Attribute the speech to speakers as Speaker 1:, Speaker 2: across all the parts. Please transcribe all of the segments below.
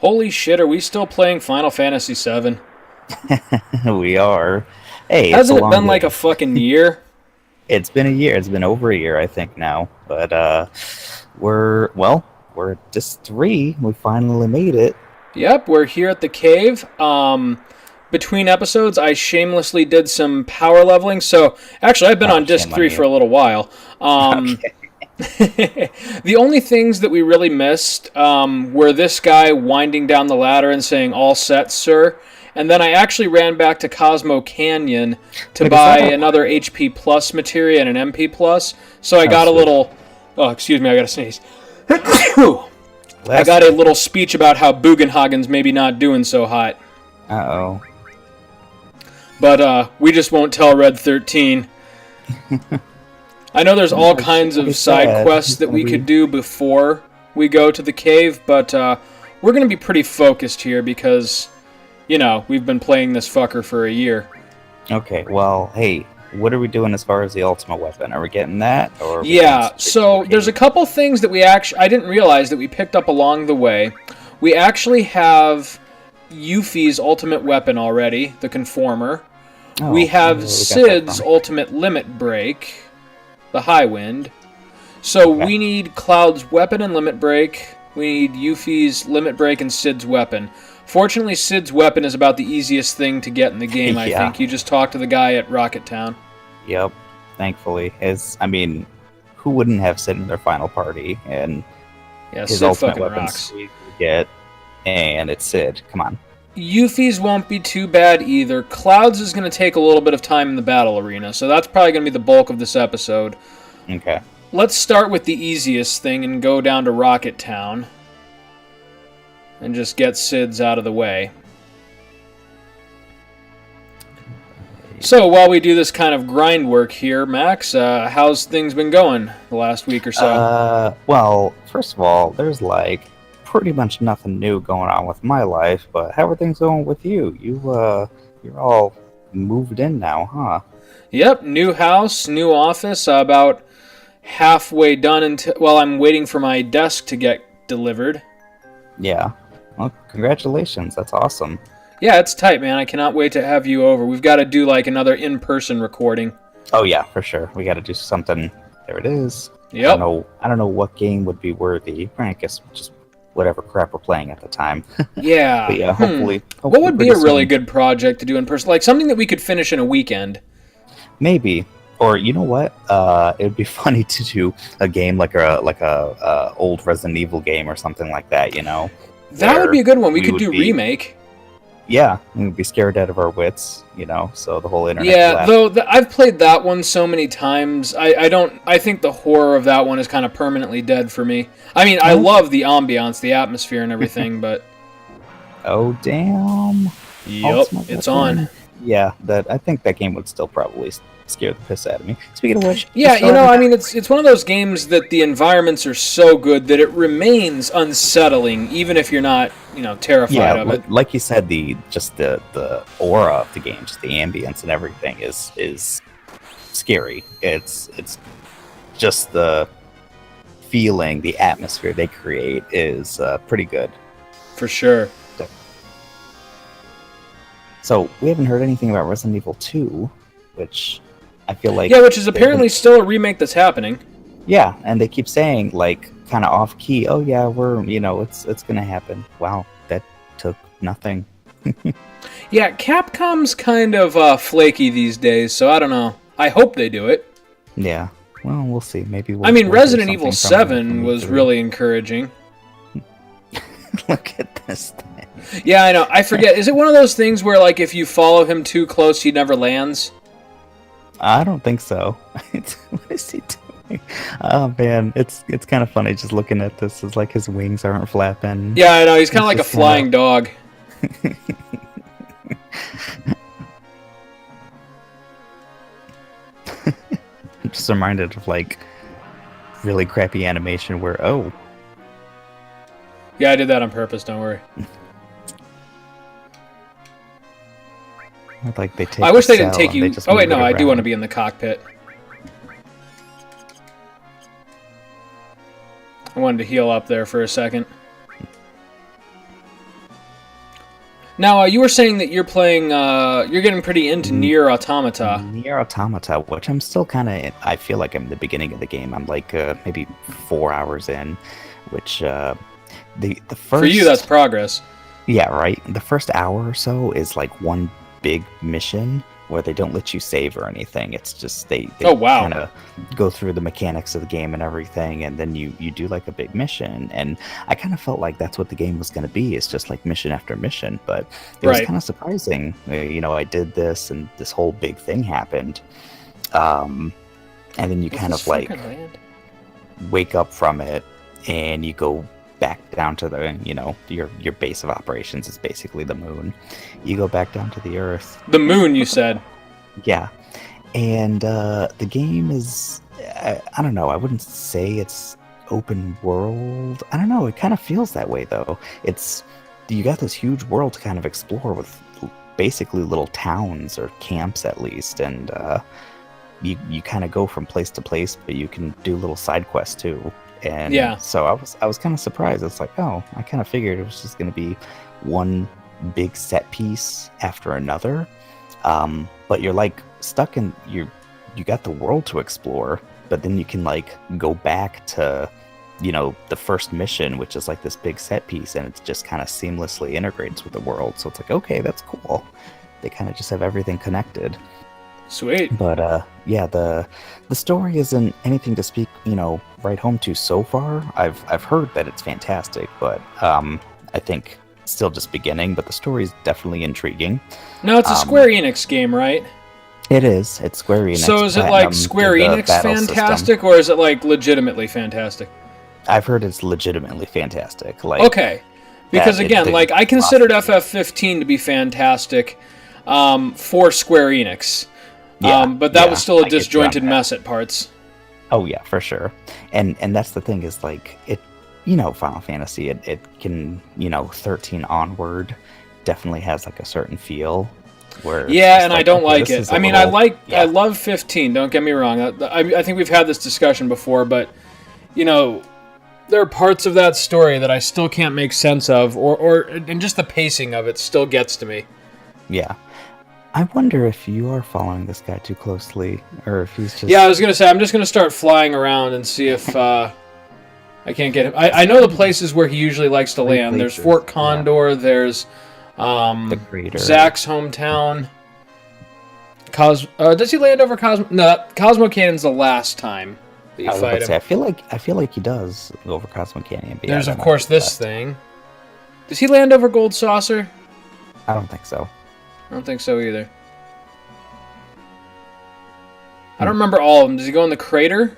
Speaker 1: Holy shit, are we still playing Final Fantasy VII?
Speaker 2: We are. Hey, it's a
Speaker 1: Hasn't it
Speaker 2: long
Speaker 1: been like a
Speaker 2: game.
Speaker 1: fucking year?
Speaker 2: It's been a year. It's been over a year, I think now. But we're just three. We finally made it.
Speaker 1: Yep, we're here at the cave. Between episodes, I shamelessly did some power leveling. So, actually, I've been
Speaker 2: Oh,
Speaker 1: on disc
Speaker 2: shame on
Speaker 1: 3 for
Speaker 2: you.
Speaker 1: a little while.
Speaker 2: Okay.
Speaker 1: The only things that we really missed were this guy winding down the ladder and saying, "All set, sir." And then I actually ran back to Cosmo Canyon to
Speaker 2: Wait, is
Speaker 1: buy
Speaker 2: that a?
Speaker 1: another HP Plus materia and an MP Plus. So I
Speaker 2: Oh,
Speaker 1: got a
Speaker 2: sweet.
Speaker 1: little. Oh, excuse me, I gotta sneeze. I
Speaker 2: Last
Speaker 1: got a
Speaker 2: one.
Speaker 1: little speech about how Bugenhagen's maybe not doing so hot.
Speaker 2: Uh
Speaker 1: But we just won't tell Red 13.
Speaker 2: oh.
Speaker 1: I know there's all
Speaker 2: Oh, shit,
Speaker 1: kinds
Speaker 2: what
Speaker 1: of
Speaker 2: is
Speaker 1: side
Speaker 2: that?
Speaker 1: quests
Speaker 2: He's
Speaker 1: that
Speaker 2: gonna
Speaker 1: we could
Speaker 2: be.
Speaker 1: do before we go to the cave, but we're going to be pretty focused here because, we've been playing this fucker for a year.
Speaker 2: Okay. Well, hey, what are we doing as far as the ultimate weapon? Are we getting that, or are we going
Speaker 1: Yeah,
Speaker 2: straight to the
Speaker 1: so there's a
Speaker 2: cave?
Speaker 1: couple things that I didn't realize that we picked up along the way. We actually have Yuffie's ultimate weapon already, the Conformer. We
Speaker 2: Oh,
Speaker 1: have
Speaker 2: where we got that
Speaker 1: Sid's
Speaker 2: from?
Speaker 1: ultimate limit break, the High Wind. So
Speaker 2: Okay.
Speaker 1: we need Cloud's weapon and limit break. We need Yuffie's limit break and Sid's weapon. Fortunately, Sid's weapon is about the easiest thing to get in the game, I
Speaker 2: Yeah.
Speaker 1: think. You just talk to the guy at Rocket Town.
Speaker 2: Yep. Thankfully, who wouldn't have Sid in their final party? And
Speaker 1: Yeah,
Speaker 2: his
Speaker 1: Sid
Speaker 2: ultimate
Speaker 1: fucking
Speaker 2: weapon's
Speaker 1: rocks.
Speaker 2: sweet to get, and it's Sid. Come on.
Speaker 1: Yuffie's won't be too bad either. Cloud's is going to take a little bit of time in the battle arena, so that's probably going to be the bulk of this episode.
Speaker 2: Okay.
Speaker 1: Let's start with the easiest thing and go down to Rocket Town and just get Sid's out of the way. So while we do this kind of grind work here, Max, how's things been going the last week or so?
Speaker 2: Well, first of all, there's like pretty much nothing new going on with my life, but how are things going with you? You're all moved in now, huh?
Speaker 1: Yep, new house, new office, about halfway done until, well, I'm waiting for my desk to get delivered.
Speaker 2: Yeah. Well, congratulations. That's awesome.
Speaker 1: Yeah, it's tight, man. I cannot wait to have you over. We've got to do like another in-person recording.
Speaker 2: Oh yeah, for sure. We got to do something. There it is.
Speaker 1: Yep.
Speaker 2: I don't know what game would be worthy. I guess just whatever crap we're playing at the time.
Speaker 1: Yeah.
Speaker 2: But yeah,
Speaker 1: What
Speaker 2: hopefully
Speaker 1: would be
Speaker 2: pretty
Speaker 1: a really
Speaker 2: soon.
Speaker 1: good project to do in person? Like something that we could finish in a weekend.
Speaker 2: Maybe. Or you know what? It would be funny to do a game like a old Resident Evil game or something like that.
Speaker 1: That would be a good one. We
Speaker 2: we
Speaker 1: could
Speaker 2: would
Speaker 1: do
Speaker 2: be
Speaker 1: remake.
Speaker 2: yeah, we would be scared out of our wits. So the whole internet would
Speaker 1: Yeah,
Speaker 2: laugh.
Speaker 1: though I've played that one so many times. I don't. I think the horror of that one is kind of permanently dead for me. I mean, I
Speaker 2: Huh?
Speaker 1: love the ambiance, the atmosphere, and everything, but
Speaker 2: Oh damn!
Speaker 1: yep,
Speaker 2: Ultimate
Speaker 1: it's
Speaker 2: Weapon.
Speaker 1: on.
Speaker 2: Yeah, that I think that game would still probably scare the piss out of me. Speaking of which,
Speaker 1: Yeah,
Speaker 2: still haven't
Speaker 1: I mean, it's one of those games that the environments are so good that it remains unsettling, even if you're not, terrified of it.
Speaker 2: like you said, the aura of the game, just the ambience and everything is scary. It's just the feeling, the atmosphere they create is pretty good.
Speaker 1: For sure.
Speaker 2: So we haven't heard anything about Resident Evil 2, which I feel like
Speaker 1: Yeah, which is
Speaker 2: they've been-
Speaker 1: apparently still a remake that's happening.
Speaker 2: yeah, and they keep saying like kind of off key. Oh yeah, we're it's gonna happen. Wow, that took nothing.
Speaker 1: Yeah, Capcom's kind of flaky these days, so I don't know. I hope they do it.
Speaker 2: Yeah. Well, we'll see. Maybe we'll.
Speaker 1: I mean,
Speaker 2: we'll hear
Speaker 1: Resident Evil
Speaker 2: something from
Speaker 1: 7 was
Speaker 2: E3.
Speaker 1: really encouraging.
Speaker 2: Look at this thing.
Speaker 1: Yeah, I know. I forget. Is it one of those things where, like, if you follow him too close, he never lands?
Speaker 2: I don't think so. What is he doing? Oh man, it's kind of funny just looking at this. It's like his wings aren't flapping.
Speaker 1: Yeah, I know. He's kind of
Speaker 2: It's
Speaker 1: like a
Speaker 2: just
Speaker 1: flying dog.
Speaker 2: I'm just reminded of like really crappy animation where
Speaker 1: Yeah, I did that on purpose. Don't worry.
Speaker 2: like they take.
Speaker 1: I wish
Speaker 2: the
Speaker 1: they didn't
Speaker 2: cell
Speaker 1: take
Speaker 2: and
Speaker 1: you.
Speaker 2: they just
Speaker 1: Oh wait,
Speaker 2: move
Speaker 1: no,
Speaker 2: it
Speaker 1: I do want to
Speaker 2: around.
Speaker 1: be in the cockpit. I wanted to heal up there for a second. Now, you were saying that you're playing, you're getting pretty into Nier Automata.
Speaker 2: Nier Automata, which I'm still kind of, I feel like I'm in the beginning of the game. I'm like maybe 4 hours in, which the first.
Speaker 1: For you, that's progress.
Speaker 2: Yeah, right. The first hour or so is like one big mission where they don't let you save or anything. It's just they
Speaker 1: Oh, wow.
Speaker 2: kind of go through the mechanics of the game and everything, and then you do like a big mission. And I kind of felt like that's what the game was going to be. It's just like mission after mission, but it was
Speaker 1: Right.
Speaker 2: kind of surprising. I did this, and this whole big thing happened, and then you
Speaker 1: What's
Speaker 2: kind
Speaker 1: this
Speaker 2: of like
Speaker 1: fucking land?
Speaker 2: wake up from it, and you go back down to the your base of operations is basically the moon. You go back down to the earth.
Speaker 1: The moon, you said.
Speaker 2: Yeah, and the game is I don't know, I wouldn't say it's open world. I don't know, it kind of feels that way though. It's you got this huge world to kind of explore with basically little towns or camps at least, and you kind of go from place to place, but you can do little side quests too. And
Speaker 1: Yeah.
Speaker 2: so I was kind of surprised. It's like, oh, I kind of figured it was just going to be one big set piece after another. But you're like stuck in you got the world to explore, but then you can like go back to the first mission, which is like this big set piece, and it just kind of seamlessly integrates with the world. So it's like, okay, that's cool. They kind of just have everything connected.
Speaker 1: Sweet.
Speaker 2: But yeah, the story isn't anything to speak, right home to so far. I've heard that it's fantastic, but I think it's still just beginning. But the story is definitely intriguing.
Speaker 1: Now, it's a Square Enix game, right?
Speaker 2: It is. It's Square Enix.
Speaker 1: So is it
Speaker 2: Platinum
Speaker 1: like Square
Speaker 2: did the
Speaker 1: Enix
Speaker 2: battle
Speaker 1: fantastic,
Speaker 2: system.
Speaker 1: or is it like legitimately fantastic?
Speaker 2: I've heard it's legitimately fantastic. Like,
Speaker 1: Okay. Because
Speaker 2: that
Speaker 1: again,
Speaker 2: the
Speaker 1: like I considered
Speaker 2: philosophy-
Speaker 1: FF15 to be fantastic for Square Enix.
Speaker 2: Yeah,
Speaker 1: But that
Speaker 2: yeah,
Speaker 1: was still a
Speaker 2: I get you on
Speaker 1: disjointed
Speaker 2: that.
Speaker 1: mess at parts.
Speaker 2: Oh yeah, for sure. And that's the thing is like it, Final Fantasy, it can 13 onward definitely has like a certain feel where it's
Speaker 1: Yeah,
Speaker 2: just
Speaker 1: and I
Speaker 2: like,
Speaker 1: don't
Speaker 2: okay,
Speaker 1: like
Speaker 2: this is
Speaker 1: it.
Speaker 2: a
Speaker 1: I mean,
Speaker 2: little- yeah.
Speaker 1: I love 15. Don't get me wrong. I think we've had this discussion before, but there are parts of that story that I still can't make sense of, and just the pacing of it still gets to me.
Speaker 2: Yeah. I wonder if you are following this guy too closely, or if he's just
Speaker 1: Yeah, I was gonna say I'm just gonna start flying around and see if I can't get him. I know the places where he usually likes to
Speaker 2: Three
Speaker 1: land. There's
Speaker 2: places,
Speaker 1: Fort
Speaker 2: yeah.
Speaker 1: Condor. There's
Speaker 2: the crater.
Speaker 1: Zach's hometown. Does he land over Cosmo? No, Cosmo Canyon's the last time that you
Speaker 2: I was about
Speaker 1: fight
Speaker 2: to
Speaker 1: him.
Speaker 2: say, I feel like he does over Cosmo Canyon. But yeah,
Speaker 1: There's
Speaker 2: that
Speaker 1: of
Speaker 2: might
Speaker 1: course
Speaker 2: be
Speaker 1: this
Speaker 2: left.
Speaker 1: thing. Does he land over Gold Saucer?
Speaker 2: I don't think so.
Speaker 1: I don't think so either. I don't remember all of them. Does he go in the crater?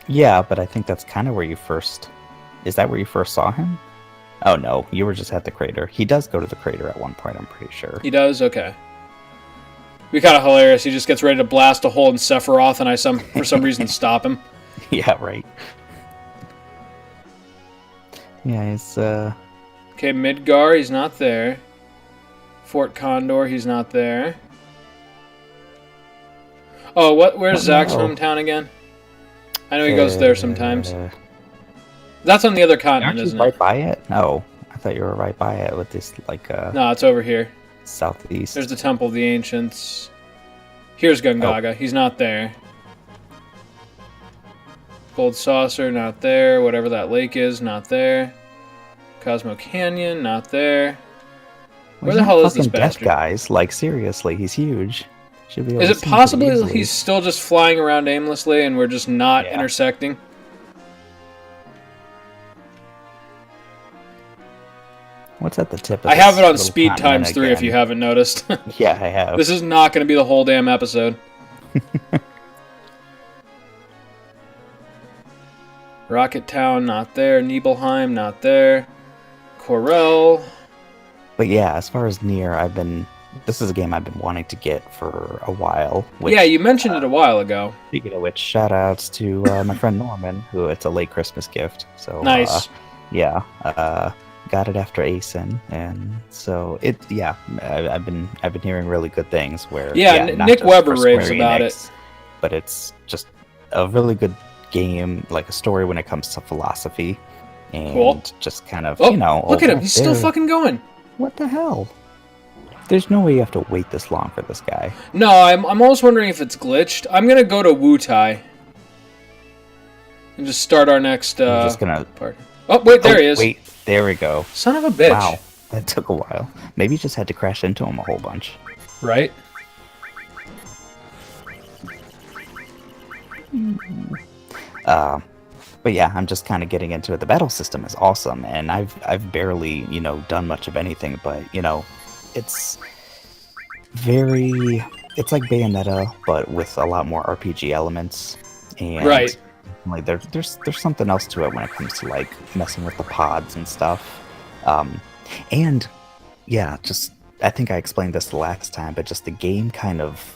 Speaker 2: Yeah, but I think that's kind of where you first. Is that where you first saw him? Oh no, you were just at the crater. He does go to the crater at one point, I'm pretty sure.
Speaker 1: He does? Okay. Be kind of hilarious. He just gets ready to blast a hole in Sephiroth, and for some reason stop him.
Speaker 2: Yeah, right. Yeah, it's
Speaker 1: Okay, Midgar, he's not there. Fort Condor, he's not there. Oh, where's Zach's
Speaker 2: no.
Speaker 1: hometown again? I know he goes there sometimes.
Speaker 2: You're
Speaker 1: That's on the other
Speaker 2: Aren't
Speaker 1: continent,
Speaker 2: you
Speaker 1: isn't
Speaker 2: right
Speaker 1: it?
Speaker 2: by it? No, I thought you were right by it with this like
Speaker 1: No, it's over here.
Speaker 2: southeast.
Speaker 1: There's the Temple of the Ancients. Here's Gungaga. He's not there. Gold Saucer, not there. Whatever that lake is, not there. Cosmo Canyon, not there.
Speaker 2: Well,
Speaker 1: Where
Speaker 2: he's
Speaker 1: the
Speaker 2: not
Speaker 1: hell is this
Speaker 2: fucking death,
Speaker 1: bastard?
Speaker 2: guys? Like seriously, he's huge. Should be able
Speaker 1: Is
Speaker 2: to
Speaker 1: it
Speaker 2: see him pretty
Speaker 1: possible
Speaker 2: easily.
Speaker 1: he's still just flying around aimlessly and we're just not
Speaker 2: Yeah.
Speaker 1: intersecting?
Speaker 2: What's at the tip of
Speaker 1: I have
Speaker 2: this
Speaker 1: it on
Speaker 2: little
Speaker 1: speed
Speaker 2: continent
Speaker 1: times 3 if
Speaker 2: again?
Speaker 1: you haven't noticed.
Speaker 2: Yeah, I have.
Speaker 1: This is not going to be the whole damn episode. Rocket Town, not there. Nibelheim, not there. Corel.
Speaker 2: But yeah, as far as Nier, this is a game I've been wanting to get for a while. Which,
Speaker 1: Yeah, you mentioned it a while ago.
Speaker 2: speaking of which, shout outs to my friend Norman, who it's a late Christmas gift. So
Speaker 1: Nice.
Speaker 2: yeah, got it after ASIN, and so I've been hearing really good things. Where
Speaker 1: Yeah,
Speaker 2: not
Speaker 1: Nick
Speaker 2: just
Speaker 1: Weber
Speaker 2: for
Speaker 1: raves
Speaker 2: Square
Speaker 1: about
Speaker 2: Enix, but it's just a really good game, like a story when it comes to philosophy, and
Speaker 1: Cool.
Speaker 2: just kind of
Speaker 1: Oh,
Speaker 2: you know.
Speaker 1: look at him.
Speaker 2: right
Speaker 1: He's still
Speaker 2: there.
Speaker 1: fucking going.
Speaker 2: What the hell? There's no way you have to wait this long for this guy.
Speaker 1: No, I'm almost wondering if it's glitched. I'm gonna go to Wu Tai and just start our next
Speaker 2: I'm just gonna.
Speaker 1: part. Oh wait, there he is.
Speaker 2: Wait, there we go.
Speaker 1: Son of a bitch.
Speaker 2: Wow, that took a while. Maybe you just had to crash into him a whole bunch.
Speaker 1: Right.
Speaker 2: But yeah, I'm just kind of getting into it. The battle system is awesome, and I've barely done much of anything, but it's very it's like Bayonetta, but with a lot more RPG elements, and
Speaker 1: Right.
Speaker 2: like there's something else to it when it comes to like messing with the pods and stuff, and yeah, just I think I explained this the last time, but just the game kind of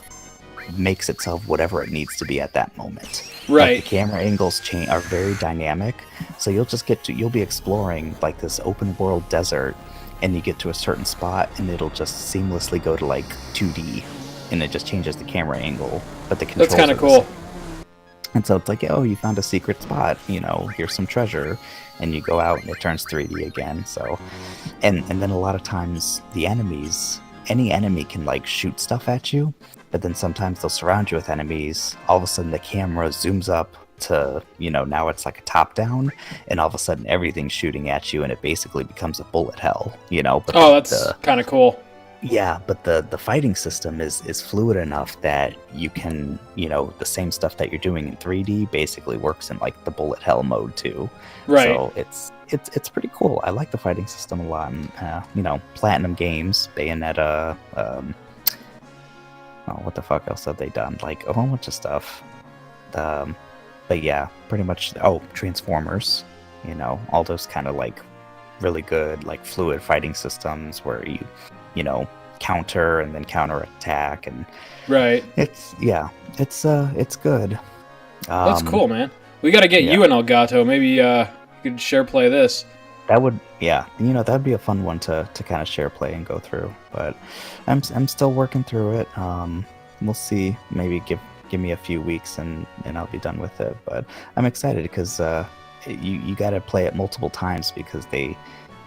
Speaker 2: makes itself whatever it needs to be at that moment.
Speaker 1: Right.
Speaker 2: Like the camera angles are very dynamic, so you'll be exploring like this open world desert, and you get to a certain spot, and it'll just seamlessly go to like 2D, and it just changes the camera angle. But the controls
Speaker 1: That's kind of
Speaker 2: are the
Speaker 1: cool.
Speaker 2: same. And so it's like, oh, you found a secret spot, here's some treasure, and you go out and it turns 3D again. So, and then a lot of times any enemy can like shoot stuff at you, but then sometimes they'll surround you with enemies. All of a sudden the camera zooms up to, now it's like a top down, and all of a sudden everything's shooting at you, and it basically becomes a bullet hell, But
Speaker 1: That's kind of cool.
Speaker 2: yeah, but the fighting system is fluid enough that you can, the same stuff that you're doing in 3D basically works in like the bullet hell mode too.
Speaker 1: Right.
Speaker 2: So it's pretty cool. I like the fighting system a lot. And, Platinum Games, Bayonetta, what the fuck else have they done? Like a whole bunch of stuff. But yeah, pretty much. Oh, Transformers. All those kind of like really good like fluid fighting systems where you counter and then counter attack, and
Speaker 1: Right.
Speaker 2: it's good.
Speaker 1: That's cool, man. We got to get you and Elgato. Maybe you could share play this.
Speaker 2: That would, that'd be a fun one to kind of share play and go through. But I'm still working through it. We'll see. Maybe give me a few weeks and I'll be done with it. But I'm excited because you got to play it multiple times because they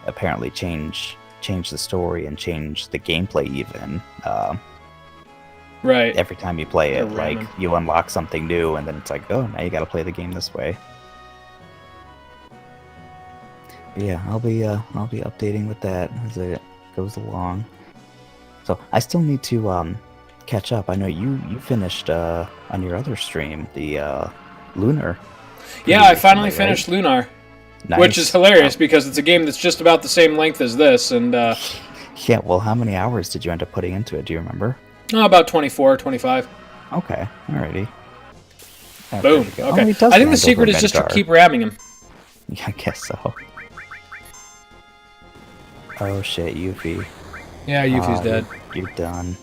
Speaker 2: apparently change the story and change the gameplay even.
Speaker 1: Right.
Speaker 2: Every time you play it,
Speaker 1: They're
Speaker 2: like
Speaker 1: random.
Speaker 2: you unlock something new, and then it's like, oh, now you got to play the game this way. But yeah, I'll be updating with that as it goes along. So I still need to catch up. I know you finished on your other stream the Lunar.
Speaker 1: Yeah, I finally
Speaker 2: right?
Speaker 1: finished Lunar,
Speaker 2: Nice.
Speaker 1: which is hilarious because it's a game that's just about the same length as this, and
Speaker 2: Yeah, well, how many hours did you end up putting into it? Do you remember?
Speaker 1: about 24, 25.
Speaker 2: Okay, alrighty. Yeah,
Speaker 1: Boom.
Speaker 2: pretty good.
Speaker 1: Okay.
Speaker 2: Oh, he does
Speaker 1: I think the
Speaker 2: land
Speaker 1: secret
Speaker 2: over
Speaker 1: is just to
Speaker 2: Medgar.
Speaker 1: keep ramming him.
Speaker 2: Yeah, I guess so. Oh shit, Yuffie.
Speaker 1: Yeah, Yuffie's dead.
Speaker 2: You're done.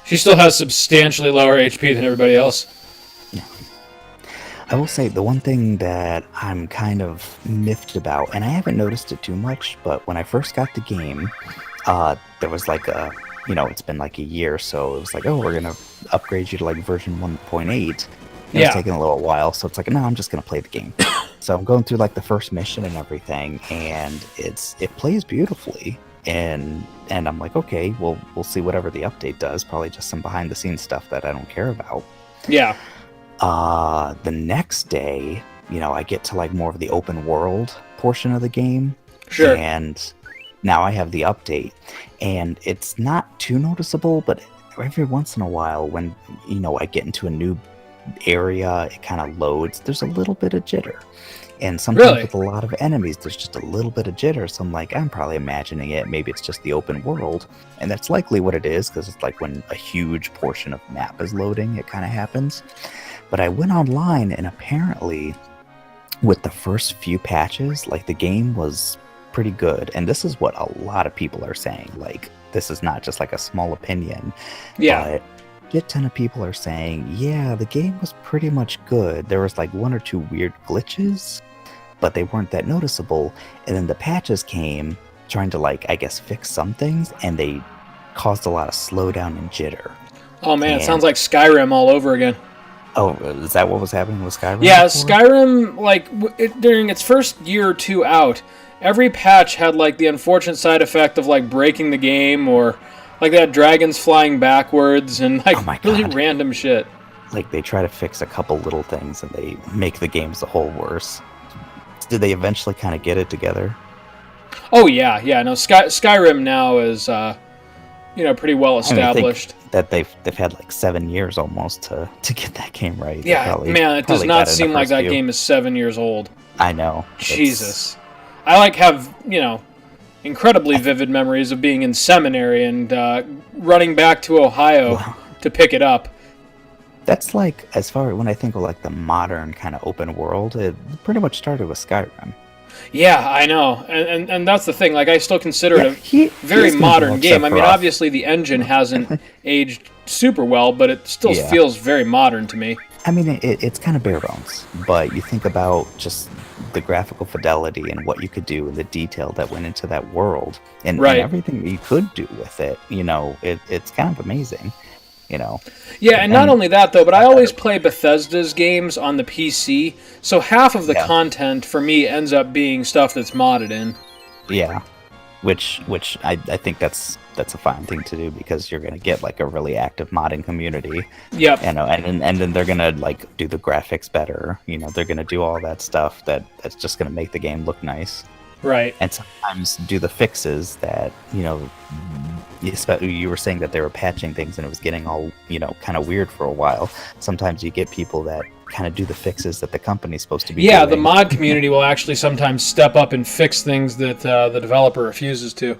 Speaker 1: She still has substantially lower HP than everybody else.
Speaker 2: I will say the one thing that I'm kind of miffed about, and I haven't noticed it too much, but when I first got the game, there was like it's been like a year, so it was like, oh, we're gonna upgrade you to like version 1.8.
Speaker 1: Yeah.
Speaker 2: It's taking a little while, so it's like, no, I'm just gonna play the game. So I'm going through like the first mission and everything, and it plays beautifully. And I'm like, okay, well, we'll see whatever the update does. Probably just some behind the scenes stuff that I don't care about.
Speaker 1: Yeah.
Speaker 2: The next day, I get to like more of the open world portion of the game.
Speaker 1: Sure.
Speaker 2: And now I have the update, and it's not too noticeable, but every once in a while when, I get into a new area, it kind of loads. There's a little bit of jitter. And sometimes
Speaker 1: Really?
Speaker 2: with a lot of enemies, there's just a little bit of jitter. So I'm like, I'm probably imagining it. Maybe it's just the open world. And that's likely what it is, because it's like when a huge portion of map is loading, it kind of happens. But I went online, and apparently with the first few patches, like the game was pretty good. And this is what a lot of people are saying. Like, this is not just like a small opinion.
Speaker 1: Yeah.
Speaker 2: But a shit ton of people are saying, yeah, the game was pretty much good. There was like one or two weird glitches, but they weren't that noticeable. And then the patches came trying to like, I guess, fix some things, and they caused a lot of slowdown and jitter.
Speaker 1: Oh man, it
Speaker 2: And-
Speaker 1: sounds like Skyrim all over again.
Speaker 2: Oh, is that what was happening with Skyrim?
Speaker 1: Yeah,
Speaker 2: before?
Speaker 1: Skyrim, like, during its first year or two out, every patch had, like, the unfortunate side effect of, like, breaking the game, or, like, they had dragons flying backwards, and, like,
Speaker 2: Oh my
Speaker 1: really
Speaker 2: God.
Speaker 1: random shit.
Speaker 2: Like, they try to fix a couple little things and they make the game as a whole worse. Did they eventually kind of get it together?
Speaker 1: Oh, yeah, no, Skyrim now is, pretty well
Speaker 2: I mean, I think
Speaker 1: established.
Speaker 2: that they've had like 7 years almost to get that game right. They
Speaker 1: Yeah, man, it does
Speaker 2: probably
Speaker 1: not
Speaker 2: got it in the
Speaker 1: seem like
Speaker 2: first
Speaker 1: that
Speaker 2: few.
Speaker 1: game is 7 years old.
Speaker 2: I know.
Speaker 1: Jesus. I, like, have, incredibly vivid memories of being in seminary and running back to Ohio
Speaker 2: Wow.
Speaker 1: to pick it up.
Speaker 2: That's like, as far when I think of like the modern kind of open world, it pretty much started with Skyrim.
Speaker 1: Yeah, I know, and that's the thing. Like, I still consider it a
Speaker 2: he
Speaker 1: very
Speaker 2: is gonna
Speaker 1: modern
Speaker 2: go
Speaker 1: game. I mean,
Speaker 2: Sephiroth.
Speaker 1: obviously the engine hasn't aged super well, but it still
Speaker 2: Yeah.
Speaker 1: feels very modern to me.
Speaker 2: I mean, it's kind of bare bones, but you think about just the graphical fidelity and what you could do and the detail that went into that world and
Speaker 1: Right.
Speaker 2: everything that you could do with it. It's kind of amazing.
Speaker 1: Yeah, and not only that though, but I always play Bethesda's games on the PC, so half of the
Speaker 2: Yeah.
Speaker 1: content for me ends up being stuff that's modded in.
Speaker 2: Yeah, which I think that's a fine thing to do because you're gonna get like a really active modding community.
Speaker 1: Yep.
Speaker 2: And then they're gonna like do the graphics better. They're gonna do all that stuff that's just gonna make the game look nice.
Speaker 1: Right.
Speaker 2: And sometimes do the fixes that you were saying that they were patching things and it was getting all kind of weird for a while. Sometimes you get people that kind of do the fixes that the company's supposed to be
Speaker 1: Yeah,
Speaker 2: doing.
Speaker 1: the mod community will actually sometimes step up and fix things that the developer refuses to.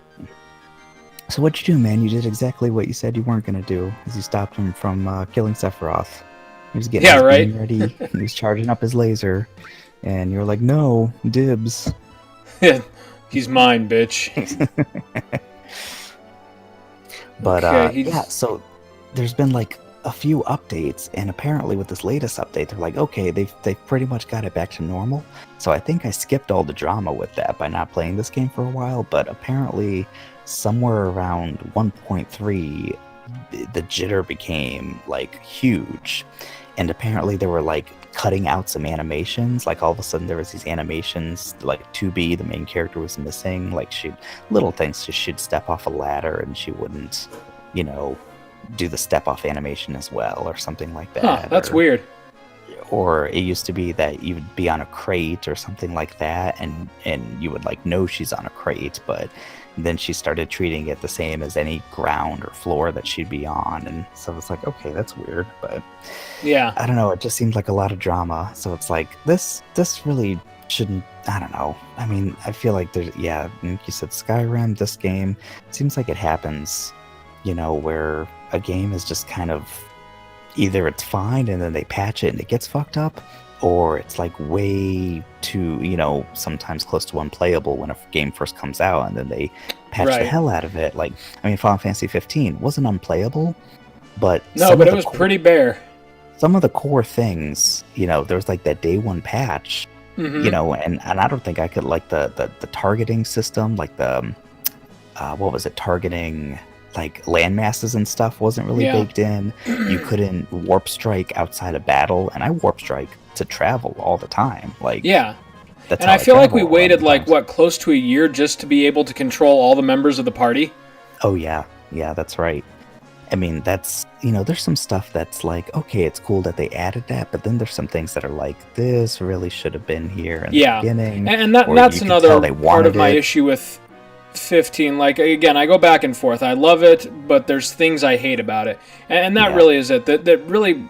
Speaker 2: So what'd you do, man? You did exactly what you said you weren't going to do, is you stopped him from killing Sephiroth. He was getting his beam ready. He was charging up his laser, and you were like, "No, dibs."
Speaker 1: He's mine, bitch.
Speaker 2: But
Speaker 1: Okay,
Speaker 2: yeah, so there's been like a few updates, and apparently with this latest update, they're like, okay, they've pretty much got it back to normal. So I think I skipped all the drama with that by not playing this game for a while, but apparently somewhere around 1.3, the jitter became like huge, and apparently they were like cutting out some animations. Like all of a sudden there was these animations, like 2B, the main character was missing, like little things. She'd step off a ladder and she wouldn't do the step off animation as well, or something like that.
Speaker 1: Huh, that's weird.
Speaker 2: Or it used to be that you would be on a crate or something like that, and you would like know she's on a crate, but then she started treating it the same as any ground or floor that she'd be on, and so it's like, okay, that's weird. But
Speaker 1: Yeah.
Speaker 2: I don't know, it just seems like a lot of drama. So it's like this really shouldn't. I don't know. I mean, I feel like there's, yeah, like you said, Skyrim, this game, it seems like it happens, where a game is just kind of either it's fine and then they patch it and it gets fucked up, or it's like way too, sometimes close to unplayable when a game first comes out and then they patch the
Speaker 1: Right.
Speaker 2: hell out of it. Like, I mean, Final Fantasy 15 wasn't unplayable, but
Speaker 1: No, but it was pretty bare.
Speaker 2: some of the core things, there was like that day one patch,
Speaker 1: Mhm.
Speaker 2: and I don't think I could like the targeting system, like the what was it, targeting like land masses and stuff wasn't really
Speaker 1: Yeah.
Speaker 2: baked in. You couldn't warp strike outside of battle, and I warp strike to travel all the time. Like,
Speaker 1: Yeah.
Speaker 2: that's
Speaker 1: And
Speaker 2: how
Speaker 1: I feel like
Speaker 2: travel
Speaker 1: we
Speaker 2: a lot
Speaker 1: waited
Speaker 2: of
Speaker 1: like
Speaker 2: times.
Speaker 1: what, close to a year just to be able to control all the members of the party.
Speaker 2: Oh yeah, that's right. I mean, that's there's some stuff that's like, okay, it's cool that they added that, but then there's some things that are like, this really should have been here in
Speaker 1: Yeah.
Speaker 2: the beginning.
Speaker 1: And
Speaker 2: or
Speaker 1: that's
Speaker 2: you can tell
Speaker 1: another
Speaker 2: they
Speaker 1: part of
Speaker 2: wanted
Speaker 1: my
Speaker 2: it.
Speaker 1: issue with 15. Like, again, I go back and forth. I love it, but there's things I hate about it. And that
Speaker 2: Yeah.
Speaker 1: really is it. That really,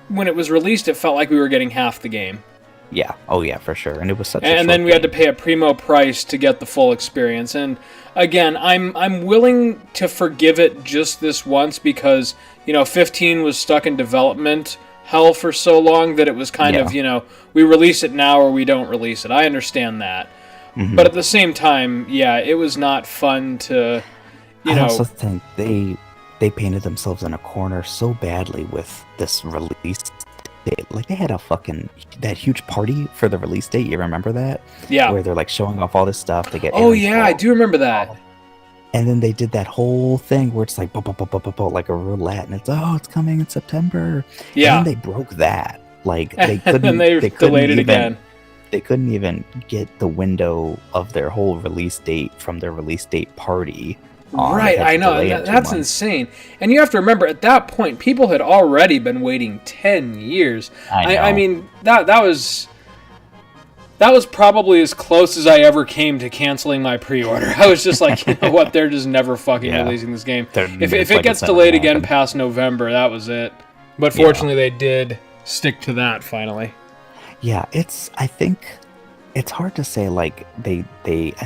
Speaker 1: when it was released, it felt like we were getting half the game.
Speaker 2: Yeah. Oh yeah, for sure. And it was such a
Speaker 1: And
Speaker 2: short
Speaker 1: then we had to
Speaker 2: game.
Speaker 1: pay a primo price to get the full experience. And again, I'm willing to forgive it just this once because 15 was stuck in development hell for so long that it was kind of we release it now or we don't release it. I understand that,
Speaker 2: Mhm.
Speaker 1: but at the same time, yeah, it was not fun to
Speaker 2: I also think they painted themselves in a corner so badly with this release date. Like they had that huge party for the release date. You remember that?
Speaker 1: yeah.
Speaker 2: Where they're like showing off all this stuff. They get
Speaker 1: Oh
Speaker 2: Aaron's
Speaker 1: yeah, I
Speaker 2: wall.
Speaker 1: do remember that.
Speaker 2: And then they did that whole thing where it's like, like a roulette, and it's coming in September. And then
Speaker 1: Yeah.
Speaker 2: they broke that. Like
Speaker 1: And then they delayed it again.
Speaker 2: they couldn't even get the window of their whole release date from their release date party on. They
Speaker 1: Right,
Speaker 2: had
Speaker 1: I
Speaker 2: to
Speaker 1: know.
Speaker 2: delay
Speaker 1: And
Speaker 2: it 2
Speaker 1: that's
Speaker 2: months.
Speaker 1: insane. And you have to remember, at that point, people had already been waiting 10 years.
Speaker 2: I
Speaker 1: I
Speaker 2: know.
Speaker 1: mean, that was probably as close as I ever came to canceling my pre-order. I was just like, you know what? They're just never fucking
Speaker 2: Yeah.
Speaker 1: releasing this game.
Speaker 2: It's
Speaker 1: If
Speaker 2: like
Speaker 1: it gets
Speaker 2: it's never
Speaker 1: delayed
Speaker 2: gonna
Speaker 1: again
Speaker 2: happen.
Speaker 1: past November, that was it. But
Speaker 2: Yeah.
Speaker 1: fortunately, they did stick to that finally.
Speaker 2: Yeah, I think it's hard to say, like, I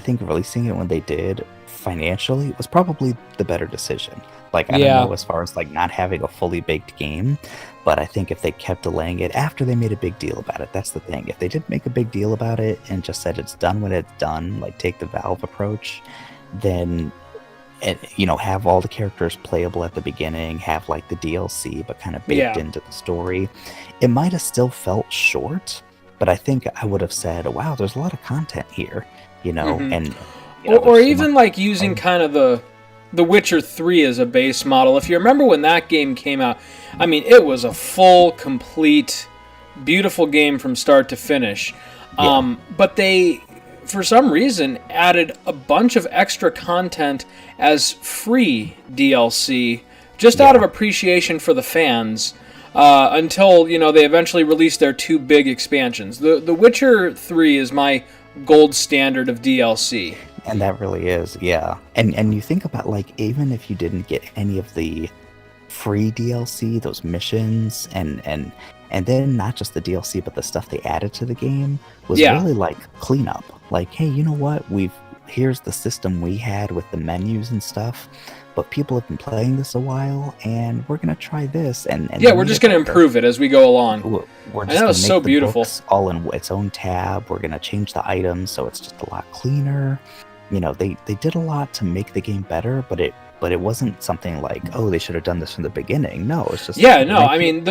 Speaker 2: think releasing it when they did financially was probably the better decision. Like, I don't
Speaker 1: Yeah.
Speaker 2: know as far as like not having a fully baked game, but I think if they kept delaying it after they made a big deal about it, that's the thing. If they didn't make a big deal about it and just said it's done when it's done, like take the Valve approach, then have all the characters playable at the beginning, have like the DLC but kind of baked
Speaker 1: Yeah.
Speaker 2: into the story, it might have still felt short, but I think I would have said, wow, there's a lot of content here,
Speaker 1: Mhm.
Speaker 2: and
Speaker 1: Or
Speaker 2: there's so
Speaker 1: even
Speaker 2: much.
Speaker 1: like using kind of the Witcher 3 as a base model. If you remember when that game came out, I mean, it was a full, complete, beautiful game from start to finish.
Speaker 2: Yeah.
Speaker 1: But they, for some reason, added a bunch of extra content as free DLC, just out of appreciation for the fans. Until they eventually released their 2 big expansions. The Witcher 3 is my gold standard of DLC.
Speaker 2: And that really is, yeah. And you think about, like, even if you didn't get any of the free DLC, those missions, and then not just the DLC, but the stuff they added to the game was
Speaker 1: Yeah.
Speaker 2: really like cleanup. Like, hey, you know what? Here's the system we had with the menus and stuff, but people have been playing this a while, and we're gonna try this. And
Speaker 1: Yeah, we're just going to improve it as we go along.
Speaker 2: We're
Speaker 1: And
Speaker 2: just
Speaker 1: that was
Speaker 2: gonna
Speaker 1: so
Speaker 2: make the
Speaker 1: beautiful.
Speaker 2: books all in its own tab. We're gonna change the items so it's just a lot cleaner. They did a lot to make the game better, but it wasn't something like, oh, they should have done this from the beginning. No, it's just
Speaker 1: Yeah, no, I mean,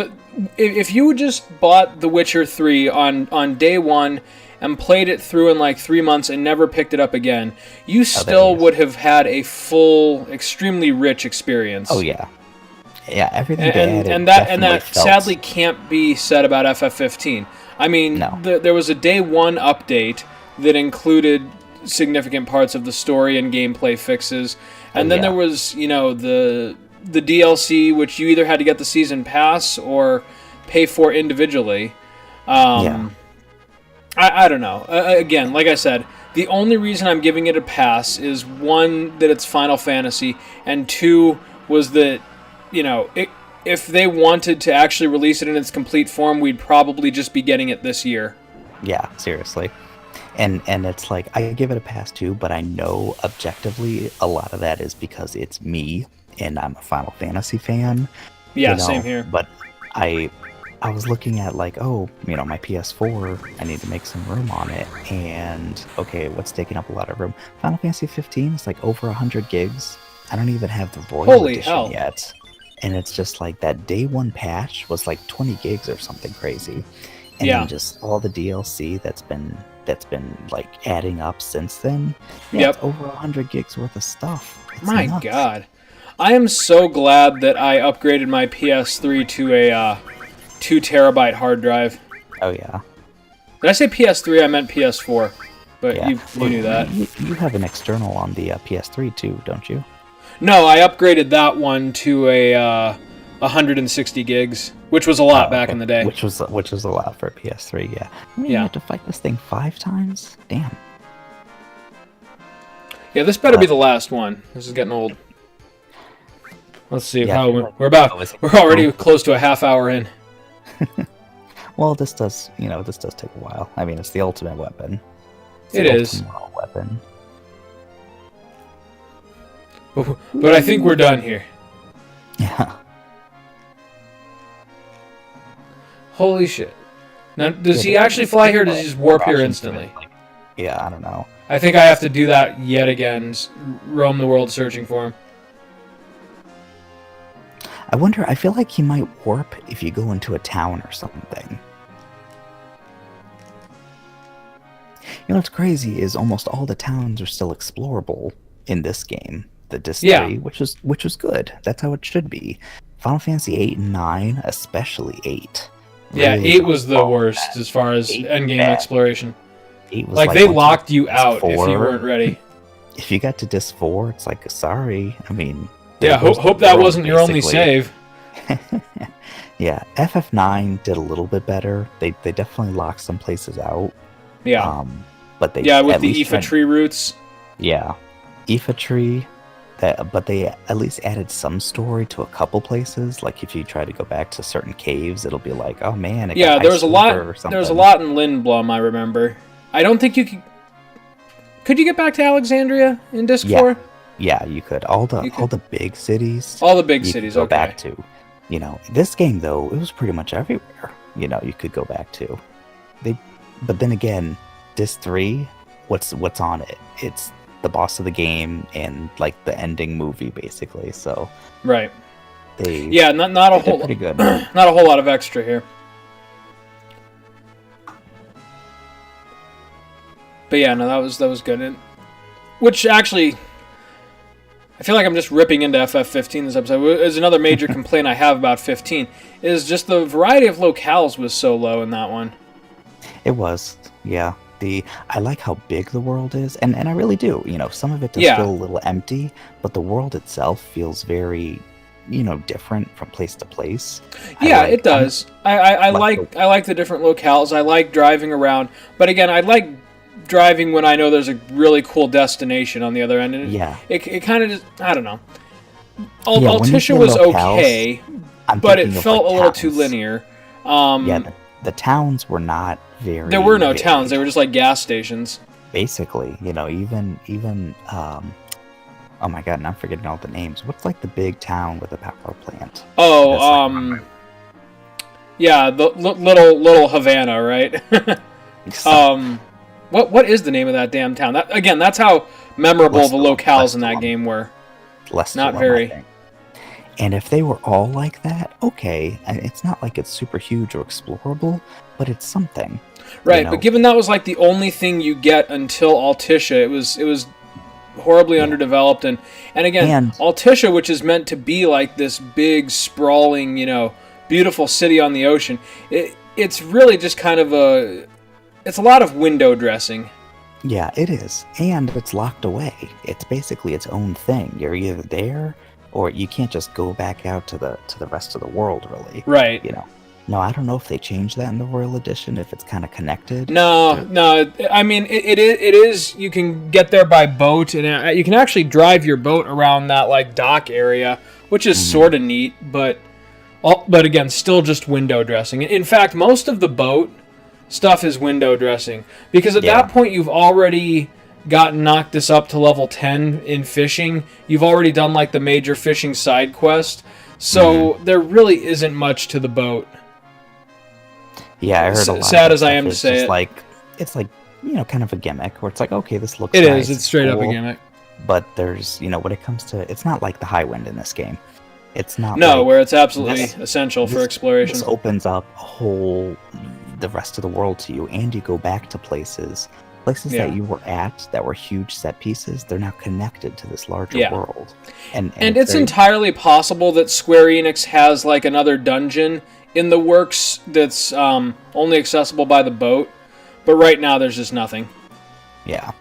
Speaker 1: if you just bought The Witcher 3 on day one and played it through in like 3 months and never picked it up again, you still would have had a full, extremely rich experience.
Speaker 2: Oh yeah, everything they added
Speaker 1: and that
Speaker 2: definitely felt...
Speaker 1: sadly can't be said about FF15. I mean,
Speaker 2: No.
Speaker 1: there was a day one update that included significant parts of the story and gameplay fixes, and then there was the DLC, which you either had to get the season pass or pay for individually. I don't know. Again, like I said, the only reason I'm giving it a pass is, one, that it's Final Fantasy, and two, was that if they wanted to actually release it in its complete form, we'd probably just be getting it this year.
Speaker 2: Yeah, seriously. And it's like, I give it a pass too, but I know objectively a lot of that is because it's me and I'm a Final Fantasy fan.
Speaker 1: Yeah, same here.
Speaker 2: But I was looking at like, my PS4, I need to make some room on it. And okay, what's taking up a lot of room? Final Fantasy 15 is like over 100 gigs. I don't even have the Royal
Speaker 1: Holy
Speaker 2: Edition
Speaker 1: hell.
Speaker 2: yet. And it's just like that day one patch was like 20 gigs or something crazy. And then just all the DLC that's been like adding up since then. Yeah, it's over 100 gigs worth of stuff. It's
Speaker 1: My
Speaker 2: nuts.
Speaker 1: God. I am so glad that I upgraded my PS3 to a 2 terabyte hard drive.
Speaker 2: Oh yeah.
Speaker 1: Did I say PS3? I meant PS4. But
Speaker 2: Yeah.
Speaker 1: you knew that.
Speaker 2: You have an external on the PS3 too, don't you?
Speaker 1: No, I upgraded that one to a 160 gigs, which was a lot back in the day.
Speaker 2: Which was a lot for a PS3, yeah. I mean, you had to fight this thing 5 times? Damn.
Speaker 1: Yeah, this better be the last one. This is getting old. Let's see how we're already close to a half hour in.
Speaker 2: Well, this does take a while. I mean, it's the ultimate weapon.
Speaker 1: It is.
Speaker 2: Weapon.
Speaker 1: But I think we're done here.
Speaker 2: Yeah.
Speaker 1: Holy shit. Now, does he actually fly here, or does he just warp here instantly?
Speaker 2: Yeah, I don't know.
Speaker 1: I think I have to do that yet again. Roam the world searching for him.
Speaker 2: I wonder, I feel like he might warp if you go into a town or something. What's crazy is almost all the towns are still explorable in this game. the Disc
Speaker 1: Yeah.
Speaker 2: 3, which was good. That's how it should be. Final Fantasy 8 and 9, especially 8.
Speaker 1: Yeah,
Speaker 2: really
Speaker 1: 8 was the
Speaker 2: fell
Speaker 1: worst
Speaker 2: bad.
Speaker 1: as far as
Speaker 2: 8
Speaker 1: endgame
Speaker 2: bad.
Speaker 1: exploration.
Speaker 2: 8 was
Speaker 1: Like they
Speaker 2: once
Speaker 1: locked
Speaker 2: you
Speaker 1: you
Speaker 2: got to
Speaker 1: out
Speaker 2: Disc
Speaker 1: if you
Speaker 2: 4,
Speaker 1: weren't ready.
Speaker 2: If you got to Disc 4, it's like, sorry. I mean, there
Speaker 1: Yeah,
Speaker 2: goes the
Speaker 1: hope that
Speaker 2: world,
Speaker 1: wasn't your only
Speaker 2: basically.
Speaker 1: save.
Speaker 2: Yeah, FF9 did a little bit better. They definitely locked some places out.
Speaker 1: Yeah.
Speaker 2: But they
Speaker 1: Yeah, with
Speaker 2: at
Speaker 1: the
Speaker 2: least
Speaker 1: Aoife
Speaker 2: tried-
Speaker 1: tree roots.
Speaker 2: Yeah, Aoife tree. But they at least added some story to a couple places. Like if you try to go back to certain caves, it'll be like, oh man,
Speaker 1: Yeah,
Speaker 2: got
Speaker 1: there was a
Speaker 2: Ice
Speaker 1: lot.
Speaker 2: River or
Speaker 1: There was a
Speaker 2: something.
Speaker 1: lot in Lindblum, I remember. I don't think you could. Could you get back to Alexandria in Disc
Speaker 2: Yeah.
Speaker 1: 4?
Speaker 2: Yeah, you could. All
Speaker 1: You could.
Speaker 2: the big cities.
Speaker 1: All the big
Speaker 2: you
Speaker 1: cities.
Speaker 2: could go
Speaker 1: Okay.
Speaker 2: back to. This game though, it was pretty much everywhere. You could go back to. But then again, Disc 3, what's on it? It's the boss of the game and like the ending movie, basically. So
Speaker 1: Right.
Speaker 2: they
Speaker 1: Yeah, not a
Speaker 2: they did
Speaker 1: whole
Speaker 2: pretty good.
Speaker 1: not a whole lot of extra here. But yeah, no, that was good. Which actually, I feel like I'm just ripping into FF15 this episode. Is another major complaint I have about 15 is just the variety of locales was so low in that one.
Speaker 2: It was, yeah. I like how big the world is, and I really do. Some of it does
Speaker 1: Yeah.
Speaker 2: feel a little empty, but the world itself feels very, different from place to place.
Speaker 1: Yeah, it does. I like the different locales. I like driving around, but again, I like driving when I know there's a really cool destination on the other end. And
Speaker 2: Yeah.
Speaker 1: it kind of just, I don't know.
Speaker 2: Yeah, when you
Speaker 1: Altissia
Speaker 2: say
Speaker 1: was
Speaker 2: locales,
Speaker 1: okay,
Speaker 2: I'm
Speaker 1: but it
Speaker 2: thinking of,
Speaker 1: felt
Speaker 2: like,
Speaker 1: a little too
Speaker 2: towns.
Speaker 1: linear.
Speaker 2: Yeah, the towns were not very.
Speaker 1: There were no
Speaker 2: big,
Speaker 1: towns. They were just like gas stations.
Speaker 2: basically. Even oh my god, and I'm forgetting all the names. What's like the big town with a power plant?
Speaker 1: Oh,
Speaker 2: That's like-
Speaker 1: yeah, the little Havana, right? What is the name of that damn town? That's how memorable the locales in that game were.
Speaker 2: Leicester,
Speaker 1: not
Speaker 2: I
Speaker 1: very.
Speaker 2: think. And if they were all like that, okay. And it's not like it's super huge or explorable, but it's something.
Speaker 1: Right, but given that was like the only thing you get until Altissia, it was horribly underdeveloped, and again, Altissia, which is meant to be like this big, sprawling, beautiful city on the ocean, it's really just kind of it's a lot of window dressing.
Speaker 2: Yeah, it is, and it's locked away. It's basically its own thing. You're either there, or you can't just go back out to the rest of the world, really.
Speaker 1: Right.
Speaker 2: No, I don't know if they changed that in the Royal Edition, if it's kind of connected.
Speaker 1: No. I mean, it is. You can get there by boat, and you can actually drive your boat around that like dock area, which is sort of neat. But again, still just window dressing. In fact, most of the boat stuff is window dressing because at that point you've already gotten Noctis up to level 10 in fishing. You've already done like the major fishing side quest, so there really isn't much to the boat.
Speaker 2: Yeah, I heard a lot.
Speaker 1: Sad
Speaker 2: of
Speaker 1: as I am to
Speaker 2: it's
Speaker 1: say
Speaker 2: just
Speaker 1: it.
Speaker 2: like it's like kind of a gimmick where it's like, okay, this looks.
Speaker 1: It
Speaker 2: nice,
Speaker 1: is. It's straight up a
Speaker 2: cool,
Speaker 1: gimmick.
Speaker 2: But there's when it comes to, it's not like the Highwind in this game. It's not.
Speaker 1: No,
Speaker 2: like,
Speaker 1: where it's absolutely essential for exploration.
Speaker 2: This opens up the rest of the world to you, and you go back to places that you were at that were huge set pieces. They're now connected to this larger world, and
Speaker 1: it's entirely possible that Square Enix has like another dungeon in the works that's only accessible by the boat, but right now there's just nothing.
Speaker 2: Yeah.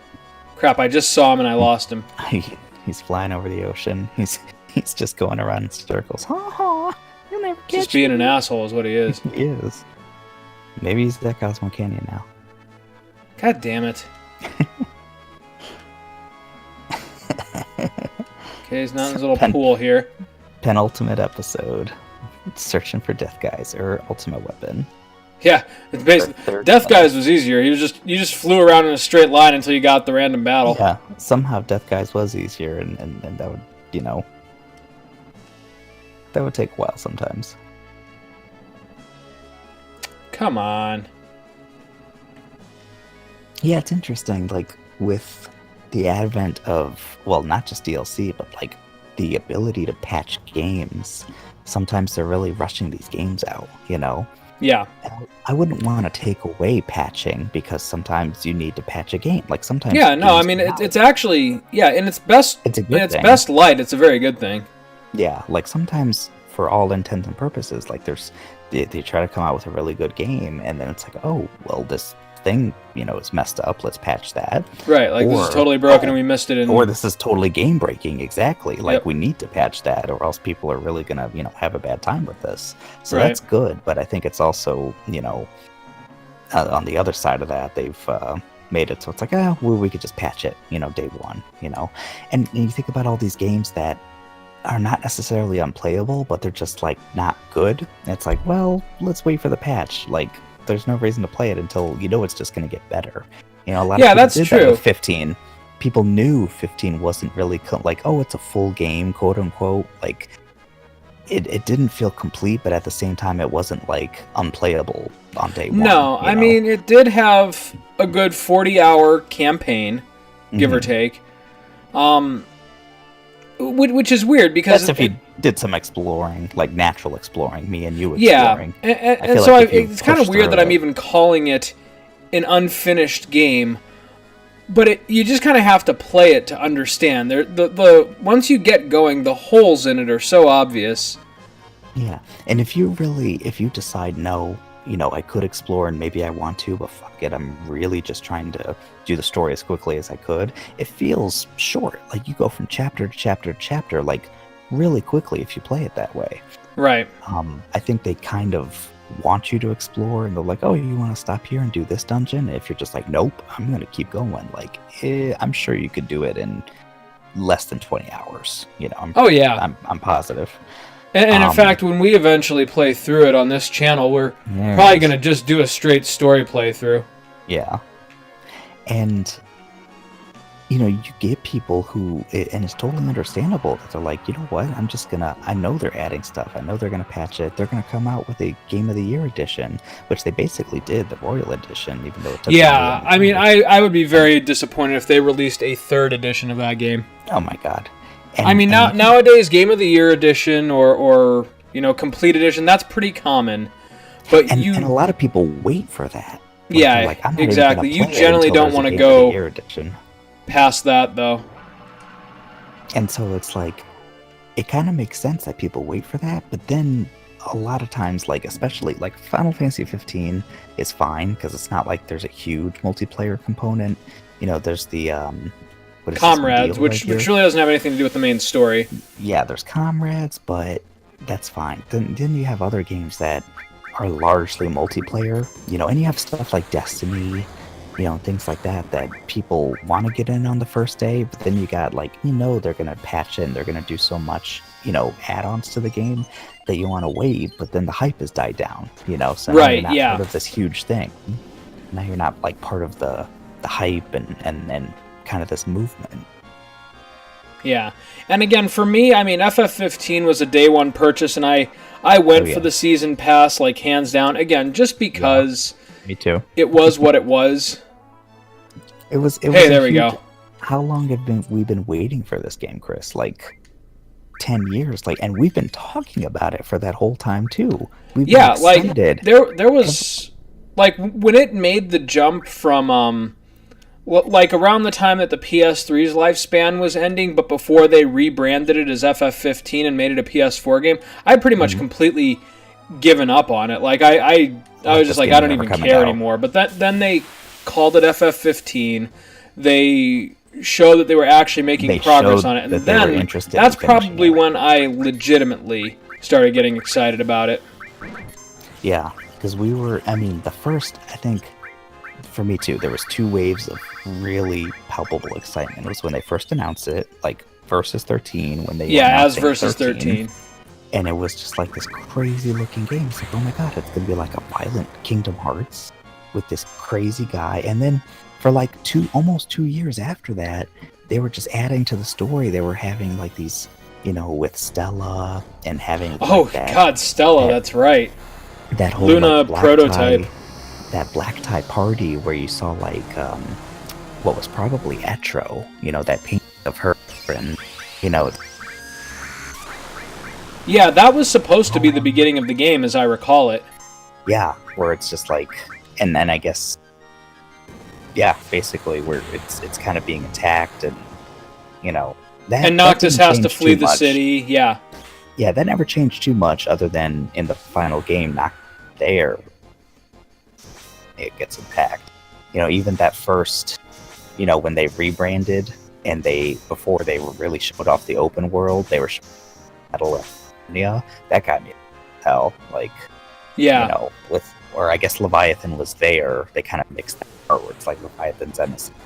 Speaker 1: Crap! I just saw him and I lost him.
Speaker 2: He's flying over the ocean. He's just going around in circles. Ha ha! You'll never catch
Speaker 1: Just being
Speaker 2: me.
Speaker 1: an asshole is what he is.
Speaker 2: He is. Maybe he's at Cosmo Canyon now.
Speaker 1: God damn it. Okay, he's not in his little pool here.
Speaker 2: Penultimate episode. Searching for Death Guys or Ultimate Weapon.
Speaker 1: Yeah, it's basically Death Guys was easier. You just flew around in a straight line until you got the random battle.
Speaker 2: Yeah, somehow Death Guys was easier, and that would that would take a while sometimes.
Speaker 1: Come on.
Speaker 2: Yeah, it's interesting. Like with the advent of, well, not just DLC, but like the ability to patch games. Sometimes they're really rushing these games out,
Speaker 1: Yeah.
Speaker 2: I wouldn't want to take away patching because sometimes you need to patch a game. Like sometimes
Speaker 1: Yeah, no, I
Speaker 2: games
Speaker 1: mean
Speaker 2: come out.
Speaker 1: it's actually, yeah,
Speaker 2: It's a
Speaker 1: in
Speaker 2: good
Speaker 1: its
Speaker 2: thing.
Speaker 1: best light, it's a very good thing.
Speaker 2: Yeah, like sometimes for all intents and purposes, like they try to come out with a really good game, and then it's like, oh, well, this thing, is messed up. Let's patch that.
Speaker 1: Right, like this is
Speaker 2: Or,
Speaker 1: totally broken and we missed it in.
Speaker 2: or this is totally game breaking. Exactly. Like
Speaker 1: Yep.
Speaker 2: we need to patch that, or else people are really gonna, have a bad time with this. So
Speaker 1: Right.
Speaker 2: that's good. But I think it's also, on the other side of that, they've made it so it's like, well, we could just patch it, day one, and you think about all these games that are not necessarily unplayable, but they're just like not good. And it's like, well, let's wait for the patch. Like, there's no reason to play it until it's just going to get better. A lot of people
Speaker 1: that's
Speaker 2: did
Speaker 1: true.
Speaker 2: that with 15. People knew 15 wasn't really like, oh, it's a full game, quote unquote. Like, it didn't feel complete, but at the same time, it wasn't like unplayable on day one.
Speaker 1: No, I mean it did have a good 40-hour campaign, give or take. Which is weird because
Speaker 2: that's if you did some exploring, like natural exploring, me and you
Speaker 1: exploring. Yeah, and so it's kind of weird that I'm even calling it an unfinished game, but you just kind of have to play it to understand. The once you get going, the holes in it are so obvious.
Speaker 2: Yeah, and if you decide no, I could explore and maybe I want to, but fuck it, I'm really just trying to do the story as quickly as I could. It feels short. Like you go from chapter to chapter to chapter, like really quickly if you play it that way.
Speaker 1: Right.
Speaker 2: I think they kind of want you to explore, and they're like, oh, you want to stop here and do this dungeon? If you're just like, nope, I'm going to keep going. Like, I'm sure you could do it in less than 20 hours. I'm positive.
Speaker 1: And in fact, when we eventually play through it on this channel, we're probably going to just do a straight story playthrough.
Speaker 2: Yeah. And, you get people who, and it's totally understandable, that they're like, you know what, I know they're adding stuff. I know they're going to patch it. They're going to come out with a Game of the Year edition, which they basically did, the Royal Edition, even though it took...
Speaker 1: Yeah, I mean, I would be very disappointed if they released a third edition of that game.
Speaker 2: Oh my god.
Speaker 1: Nowadays, Game of the Year edition or complete edition, that's pretty common. But
Speaker 2: and a lot of people wait for that.
Speaker 1: Like, yeah, exactly. You generally don't want to go past that, though.
Speaker 2: And so it's like, it kind of makes sense that people wait for that, but then a lot of times, like especially like Final Fantasy 15 is fine because it's not like there's a huge multiplayer component. There's the
Speaker 1: Comrades, which really doesn't have anything to do with the main story.
Speaker 2: Yeah, there's Comrades, but that's fine. Then you have other games that are largely multiplayer, and you have stuff like Destiny, things like that people want to get in on the first day, but then you got like, they're going to patch in, they're going to do so much, add-ons to the game that you want to wait, but then the hype has died down, so now you're not part of this huge thing. Now you're not like part of the hype and kind of this movement.
Speaker 1: Yeah. And again, for me, I mean, FF15 was a day one purchase, and I went for the season pass, like, hands down. Again, just because...
Speaker 2: Me too.
Speaker 1: It was what it was.
Speaker 2: It was
Speaker 1: hey, there we go.
Speaker 2: How long have we been waiting for this game, Chris? Like 10 years. Like, and we've been talking about it for that whole time too. We've been excited.
Speaker 1: Like there was like when it made the jump from like around the time that the PS3's lifespan was ending, but before they rebranded it as FF15 and made it a PS4 game, I pretty much completely given up on it. Like I was just like, I don't even care anymore. But then they called it FF15. They showed that they were actually making progress on it, and then that's probably when I legitimately started getting excited about it.
Speaker 2: Yeah, because the first, I think, for me too, there was 2 waves of really palpable excitement. It was when they first announced it, like Versus 13, when they
Speaker 1: as Versus 13.
Speaker 2: And it was just like this crazy looking game. It's like, oh my god, it's going to be like a violent Kingdom Hearts with this crazy guy. And then for like almost 2 years after that, they were just adding to the story. They were having like these, with Stella and having
Speaker 1: Stella, that's right.
Speaker 2: That whole
Speaker 1: Luna prototype.
Speaker 2: That black tie party where you saw like what was probably Etro, that painting of her and
Speaker 1: Yeah, that was supposed to be the beginning of the game, as I recall it.
Speaker 2: Yeah, where it's just like, and then I guess, yeah, basically where it's kind of being attacked, and you know that.
Speaker 1: And
Speaker 2: that
Speaker 1: Noctis
Speaker 2: didn't
Speaker 1: has to
Speaker 2: change
Speaker 1: flee
Speaker 2: too
Speaker 1: the
Speaker 2: much.
Speaker 1: city. Yeah.
Speaker 2: Yeah, that never changed too much, other than in the final game, not there. It gets attacked. Even that first, when they rebranded and before they were really showed off the open world, they were showing Battle of California. That got me hell. Like,
Speaker 1: Yeah.
Speaker 2: or I guess Leviathan was there. They kind of mixed that part where it's like Leviathan's emissary.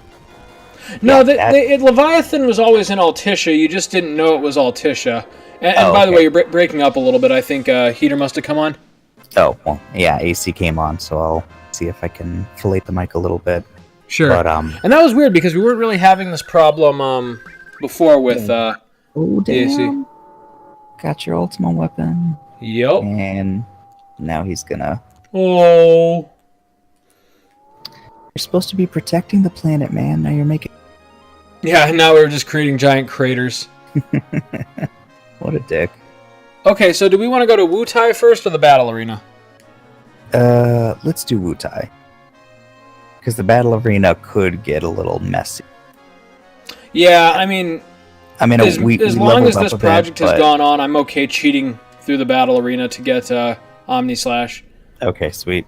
Speaker 1: No, Leviathan was always in Altissia. You just didn't know it was Altissia. And by the way, you're breaking up a little bit. I think Heater must have come on.
Speaker 2: Oh, well, yeah, AC came on, so I'll see if I can fillet the mic a little bit.
Speaker 1: Sure.
Speaker 2: But,
Speaker 1: and that was weird because we weren't really having this problem before with
Speaker 2: oh,
Speaker 1: the AC.
Speaker 2: damn. Got your ultimate weapon.
Speaker 1: Yep.
Speaker 2: And now he's gonna...
Speaker 1: Oh.
Speaker 2: You're supposed to be protecting the planet, man. Now you're making...
Speaker 1: Yeah, now we're just creating giant craters.
Speaker 2: What a dick.
Speaker 1: Okay, so do we want to go to Wutai first or the battle arena?
Speaker 2: Let's do Wutai. Because the battle arena could get a little messy.
Speaker 1: Yeah, I mean, as long as this project has gone on, I'm okay cheating through the battle arena to get Omni Slash.
Speaker 2: Okay, sweet.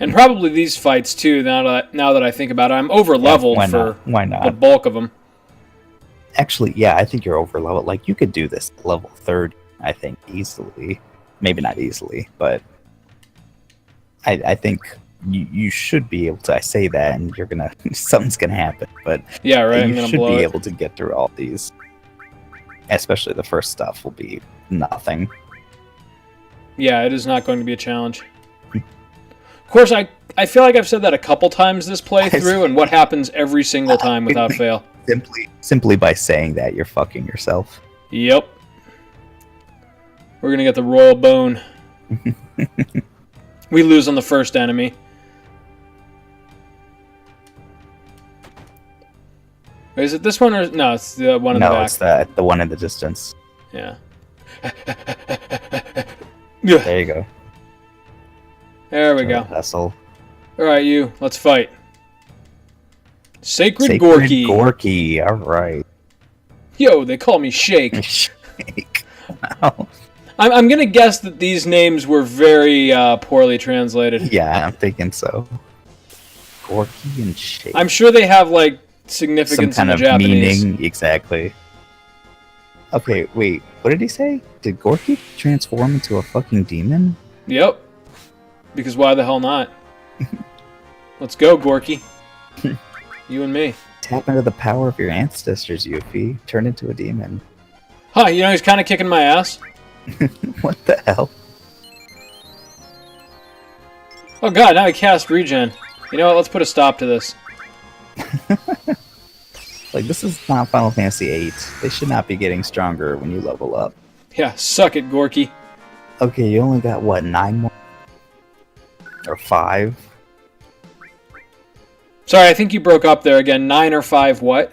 Speaker 1: And probably these fights too. Now that I think about it, I'm over leveled
Speaker 2: why not?
Speaker 1: The bulk of them.
Speaker 2: Actually, yeah, I think you're over leveled. Like, you could do this level 30, I think, easily. Maybe not easily, but I think you should be able to. I say that, and you're gonna something's gonna happen, but
Speaker 1: yeah, right.
Speaker 2: You should be able to get through all these. Especially the first stuff will be nothing.
Speaker 1: Yeah, it is not going to be a challenge. Of course, I feel like I've said that a couple times this playthrough, and what happens every single time without fail.
Speaker 2: Simply by saying that, you're fucking yourself.
Speaker 1: Yep. We're gonna get the royal bone. We lose on the first enemy. Is it this one or no? It's the one in the back.
Speaker 2: No, it's the one in the distance.
Speaker 1: Yeah.
Speaker 2: There you go.
Speaker 1: There we go.
Speaker 2: Hustle.
Speaker 1: All right, you. Let's fight. Sacred
Speaker 2: Gorky. Gorky. All right.
Speaker 1: Yo, they call me Shake.
Speaker 2: Shake. Wow.
Speaker 1: I'm gonna guess that these names were very poorly translated.
Speaker 2: Yeah, I'm thinking so. Gorky and Shake.
Speaker 1: I'm sure they have like significance
Speaker 2: some kind
Speaker 1: in the
Speaker 2: of
Speaker 1: Japanese.
Speaker 2: meaning, exactly. Okay, wait. What did he say? Did Gorky transform into a fucking demon?
Speaker 1: Yep. Because why the hell not? Let's go, Gorky. You and me.
Speaker 2: Tap into the power of your ancestors, Yuffie. Turn into a demon.
Speaker 1: Huh, he's kind of kicking my ass.
Speaker 2: What the hell?
Speaker 1: Oh god, now he cast regen. You know what, let's put a stop to this.
Speaker 2: Like, this is not Final Fantasy VIII. They should not be getting stronger when you level up.
Speaker 1: Yeah, suck it, Gorky.
Speaker 2: Okay, you only got, what, 9 more? Or 5?
Speaker 1: Sorry, I think you broke up there again. 9 or 5 what?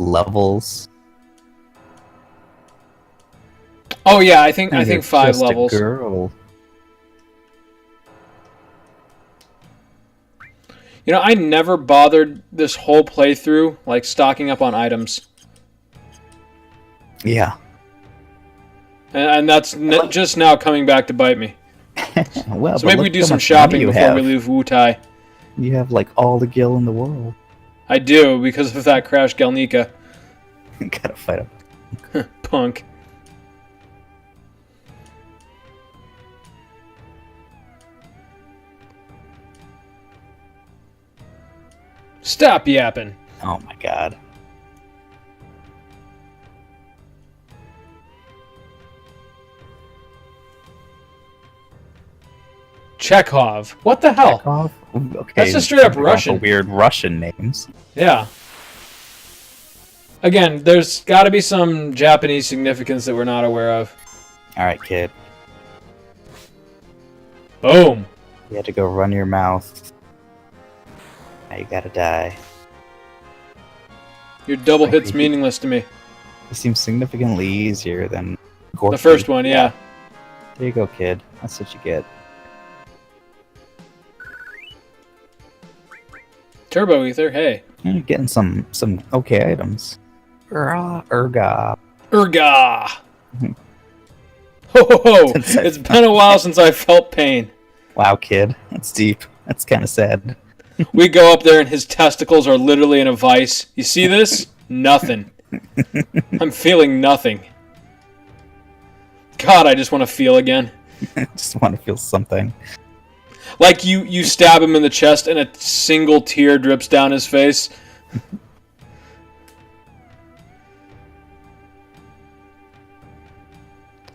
Speaker 2: Levels.
Speaker 1: Oh yeah, I think 5
Speaker 2: just
Speaker 1: levels.
Speaker 2: A girl.
Speaker 1: I never bothered this whole playthrough like stocking up on items.
Speaker 2: Yeah.
Speaker 1: And that's just now coming back to bite me.
Speaker 2: Well,
Speaker 1: so maybe we do some shopping before we leave Wutai.
Speaker 2: You have like all the gil in the world.
Speaker 1: I do, because of that Crash Galnica.
Speaker 2: Gotta fight him.
Speaker 1: Punk. Stop yapping.
Speaker 2: Oh my god.
Speaker 1: Chekhov. What the hell?
Speaker 2: Chekhov? Okay.
Speaker 1: That's just straight up Russian.
Speaker 2: Weird Russian names.
Speaker 1: Yeah. Again, there's got to be some Japanese significance that we're not aware of.
Speaker 2: Alright, kid.
Speaker 1: Boom.
Speaker 2: You had to go run your mouth. Now you gotta die.
Speaker 1: Your double hit's meaningless to me.
Speaker 2: It seems significantly easier than Gorky.
Speaker 1: The first one, yeah.
Speaker 2: There you go, kid. That's what you get.
Speaker 1: Turbo Ether, hey.
Speaker 2: You're getting some okay items. Urga.
Speaker 1: Urga! Ho ho ho! It's been a while since I felt pain.
Speaker 2: Wow, kid. That's deep. That's kind of sad.
Speaker 1: We go up there and his testicles are literally in a vice. You see this? Nothing. I'm feeling nothing. God, I just want to feel again.
Speaker 2: I just want to feel something.
Speaker 1: Like you stab him in the chest and a single tear drips down his face.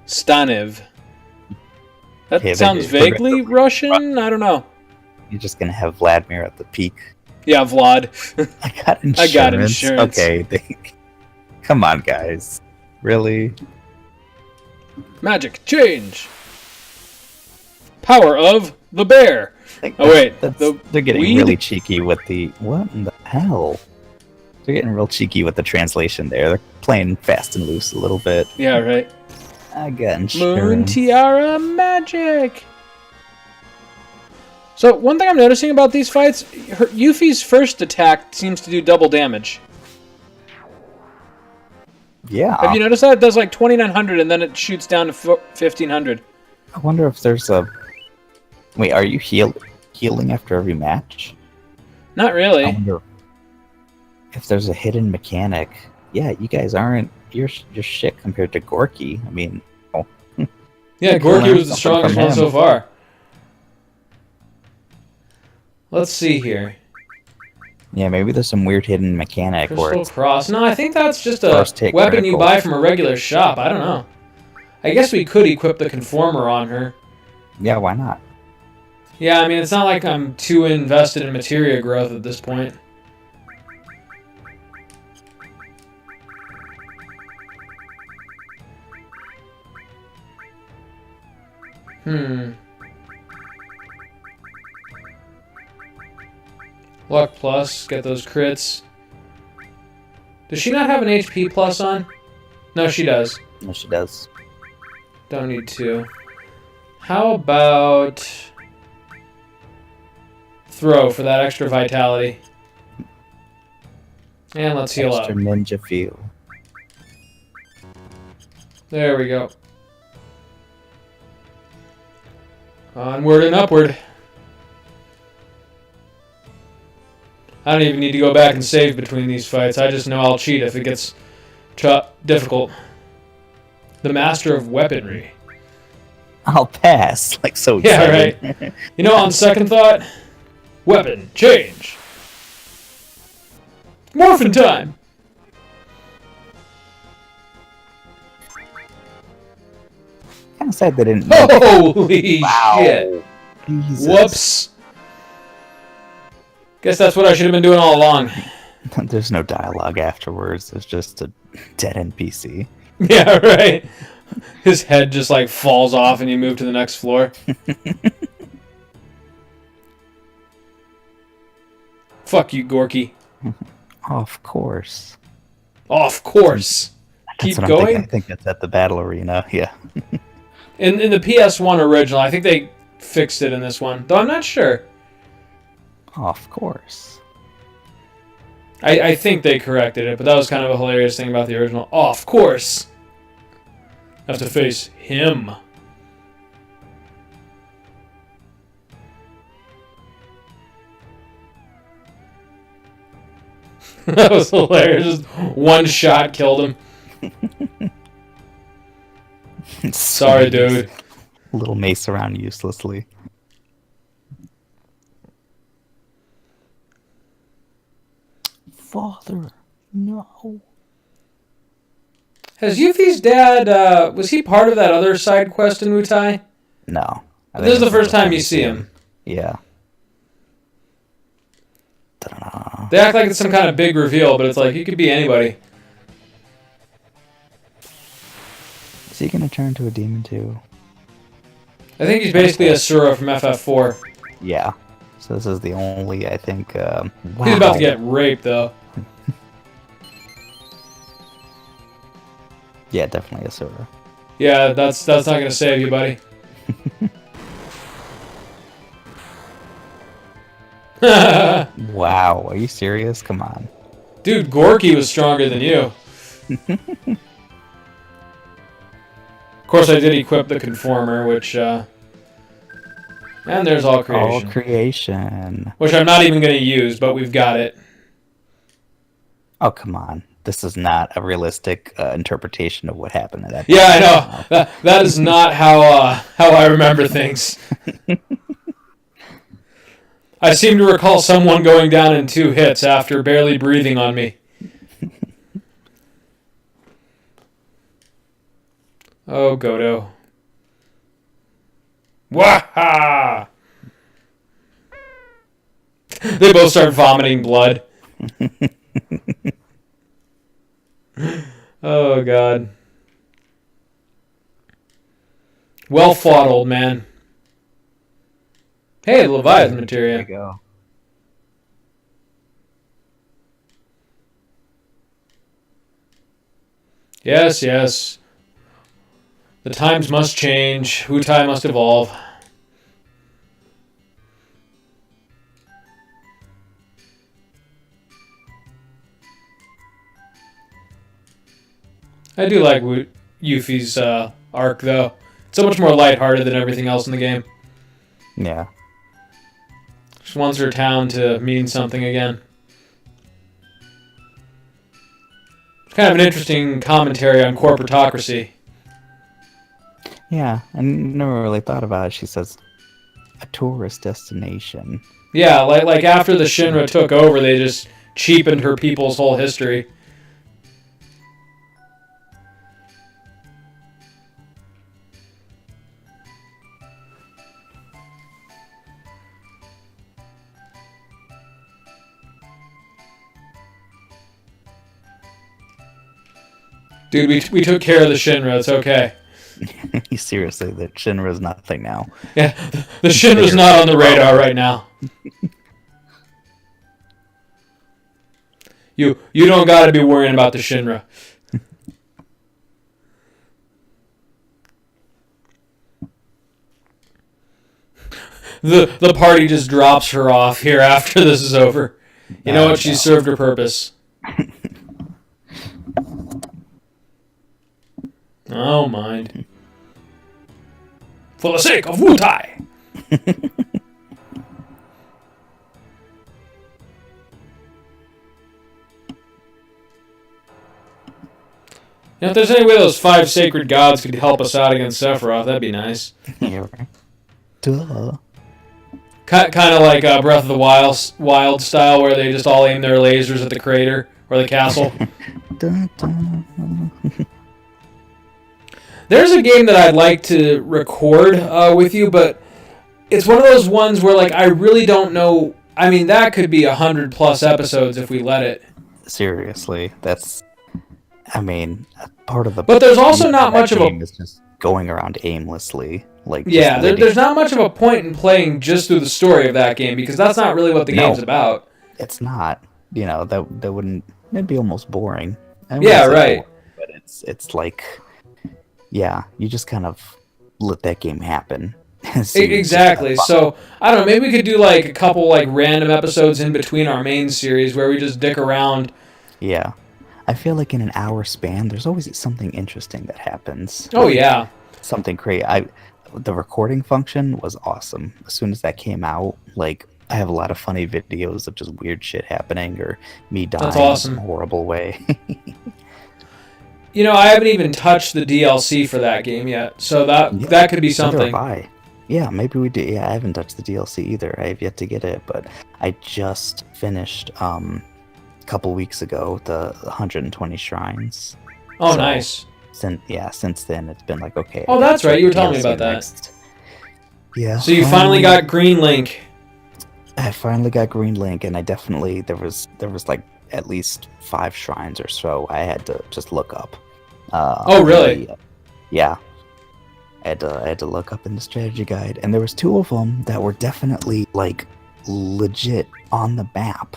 Speaker 1: Stanev. That sounds vaguely Russian? I don't know.
Speaker 2: You're just going to have Vladimir at the peak.
Speaker 1: Yeah, Vlad.
Speaker 2: I got insurance. Okay. Come on, guys. Really?
Speaker 1: Magic. Change. Power of the bear. Oh, wait.
Speaker 2: They're getting really cheeky with the... What in the hell? They're getting real cheeky with the translation there. They're playing fast and loose a little bit.
Speaker 1: Yeah, right.
Speaker 2: I got insurance.
Speaker 1: Moon Tiara Magic. So, one thing I'm noticing about these fights, Yuffie's first attack seems to do double damage.
Speaker 2: Yeah.
Speaker 1: Have you noticed that? It does like 2,900 and then it shoots down to 1,500.
Speaker 2: I wonder if there's a... Wait, are you healing after every match?
Speaker 1: Not really.
Speaker 2: I wonder if there's a hidden mechanic. Yeah, you guys aren't... You're shit compared to Gorky. I mean... Oh.
Speaker 1: Yeah, Gorky was the strongest one so far. Let's see here.
Speaker 2: Yeah, maybe there's some weird hidden mechanic.
Speaker 1: Crystal Cross. No, I think that's just a weapon you buy from a regular shop. I don't know. I guess we could equip the Conformer on her.
Speaker 2: Yeah, why not?
Speaker 1: Yeah, I mean, it's not like I'm too invested in materia growth at this point. Luck plus, get those crits. Does she not have an HP plus on? No, she does.
Speaker 2: No, she does.
Speaker 1: Don't need to. How about... Throw for that extra vitality. And let's heal up.
Speaker 2: Extra ninja feel.
Speaker 1: There we go. Onward and upward. I don't even need to go back and save between these fights. I just know I'll cheat if it gets difficult. The Master of Weaponry.
Speaker 2: I'll pass. Like so
Speaker 1: excited. Yeah, right. You know, on second thought, weapon change. Morphin time.
Speaker 2: Kind of sad they didn't.
Speaker 1: Holy shit!
Speaker 2: Jesus.
Speaker 1: Whoops. Guess that's what I should have been doing all along.
Speaker 2: There's no dialogue afterwards. There's just a dead NPC.
Speaker 1: Yeah, right. His head just like falls off and you move to the next floor. Fuck you, Gorky.
Speaker 2: Of course.
Speaker 1: Of course. Keep going.
Speaker 2: I think that's at the battle arena. Yeah.
Speaker 1: In the PS1 original, I think they fixed it in this one, though I'm not sure.
Speaker 2: Of course.
Speaker 1: I think they corrected it, but that was kind of a hilarious thing about the original. Of course. Have to face him. That was hilarious. Just one shot killed him. Sorry, dude.
Speaker 2: Little mace around uselessly. Father, no.
Speaker 1: Has Yuffie's dad, was he part of that other side quest in Wutai?
Speaker 2: No.
Speaker 1: This is the first time you see him.
Speaker 2: Yeah.
Speaker 1: They act like it's some kind of big reveal, but it's like, he could be anybody.
Speaker 2: Is he gonna turn to a demon too?
Speaker 1: I think he's basically a Sura from FF4.
Speaker 2: Yeah. So this is the only, I think, wow.
Speaker 1: He's about to get raped, though.
Speaker 2: Yeah, definitely a Sura.
Speaker 1: Yeah, that's not gonna save you, buddy.
Speaker 2: Wow, are you serious? Come on.
Speaker 1: Dude, Gorky was stronger than you. Of course, I did equip the Conformer, which, and there's All Creation.
Speaker 2: All Creation.
Speaker 1: Which I'm not even going to use, but we've got it.
Speaker 2: Oh, come on. This is not a realistic interpretation of what happened to that.
Speaker 1: Yeah, I know. That is not how I remember things. I seem to recall someone going down in 2 hits after barely breathing on me. Oh, Godo. Waha! They both start vomiting blood. Oh, God. Well fought, old man. Hey, Leviathan materia.
Speaker 2: There you go.
Speaker 1: Yes, yes. The times must change. Hutai must evolve. I do like Yuffie's arc, though. It's so much more lighthearted than everything else in the game.
Speaker 2: Yeah.
Speaker 1: She wants her town to mean something again. It's kind of an interesting commentary on corporatocracy.
Speaker 2: Yeah, I never really thought about it. She says, a tourist destination.
Speaker 1: Yeah, like after the Shinra took over, they just cheapened her people's whole history. Dude, we took care of the Shinra. It's okay.
Speaker 2: Seriously, the Shinra's nothing now.
Speaker 1: Yeah, the Shinra's not on the radar right now. You don't got to be worrying about the Shinra. The party just drops her off here after this is over. You know what? She served her purpose. Oh, mind. For the sake of Wutai! If there's any way those 5 sacred gods could help us out against Sephiroth, that'd be nice.
Speaker 2: Yeah, right. Duh.
Speaker 1: Kind of like Breath of the Wild style, where they just all aim their lasers at the crater or the castle.
Speaker 2: Dun, dun.
Speaker 1: There's a game that I'd like to record with you, but it's one of those ones where, like, I really don't know. I mean, that could be 100+ episodes if we let it.
Speaker 2: Seriously, that's. I mean, part of the.
Speaker 1: But there's also not much of a.
Speaker 2: Is just going around aimlessly, like.
Speaker 1: Yeah, there's not much of a point in playing just through the story of that game, because that's not really what the game's about.
Speaker 2: It's not. You know, that wouldn't. It'd be almost boring.
Speaker 1: Yeah, right.
Speaker 2: Boring, but it's like. Yeah, you just kind of let that game happen.
Speaker 1: Exactly. So, I don't know, maybe we could do like a couple like random episodes in between our main series where we just dick around.
Speaker 2: Yeah. I feel like in an hour span, there's always something interesting that happens.
Speaker 1: Oh, yeah.
Speaker 2: Something great. The recording function was awesome. As soon as that came out, like, I have a lot of funny videos of just weird shit happening or me dying in some horrible way.
Speaker 1: You know, I haven't even touched the DLC for that game yet, so that could be something.
Speaker 2: Yeah, maybe we do. Yeah, I haven't touched the DLC either. I have yet to get it, but I just finished a couple weeks ago the 120 shrines.
Speaker 1: Oh, so, nice.
Speaker 2: Since then it's been like, okay.
Speaker 1: Oh, that's right. You were telling me about that.
Speaker 2: Yeah.
Speaker 1: So you finally got Green Link.
Speaker 2: I finally got Green Link, and I definitely there was like at least 5 shrines or so I had to just look up.
Speaker 1: Oh, really?
Speaker 2: Yeah. I had to look up in the strategy guide, and there was 2 of them that were definitely like legit on the map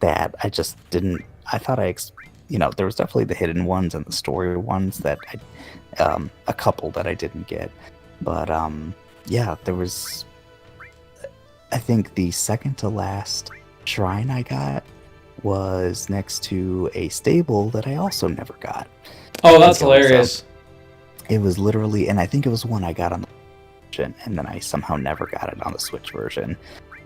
Speaker 2: that I just didn't. I thought there was definitely the hidden ones and the story ones that a couple that I didn't get, but yeah, there was. I think the second to last shrine I got was next to a stable that I also never got.
Speaker 1: Oh, that's hilarious.
Speaker 2: It was literally, and I think it was one I got on the version, and then I somehow never got it on the Switch version.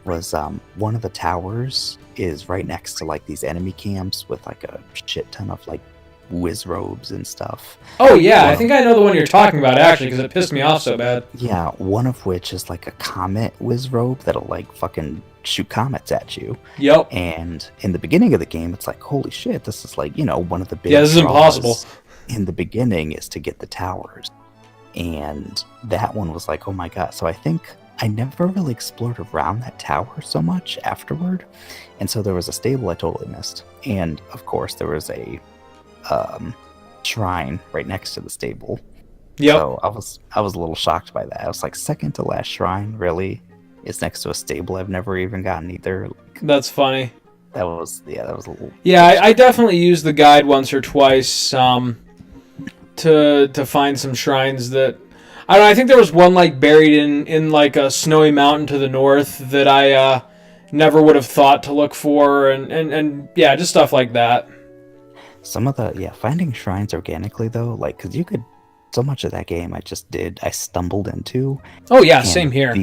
Speaker 2: Was one of the towers is right next to like these enemy camps with like a shit ton of like whiz robes and stuff.
Speaker 1: Oh yeah, I think I know the one you're talking about actually, because it pissed me off so bad.
Speaker 2: Yeah, one of which is like a comet whiz robe that'll like fucking shoot comets at you.
Speaker 1: Yep.
Speaker 2: And in the beginning of the game, it's like, holy shit, this is like, one of the big
Speaker 1: this is impossible.
Speaker 2: In the beginning is to get the towers. And that one was like, oh my god. So I think I never really explored around that tower so much afterward. And so there was a stable I totally missed. And of course there was a shrine right next to the stable.
Speaker 1: Yep.
Speaker 2: So I was a little shocked by that. I was like, second to last shrine really is next to a stable I've never even gotten either.
Speaker 1: That's funny.
Speaker 2: That was a little.
Speaker 1: Yeah, I definitely used the guide once or twice to find some shrines that I don't know. I think there was one like buried in like a snowy mountain to the north that I never would have thought to look for, and yeah, just stuff like that.
Speaker 2: Some of the finding shrines organically though, like because you could so much of that game I stumbled into.
Speaker 1: Oh yeah, same here.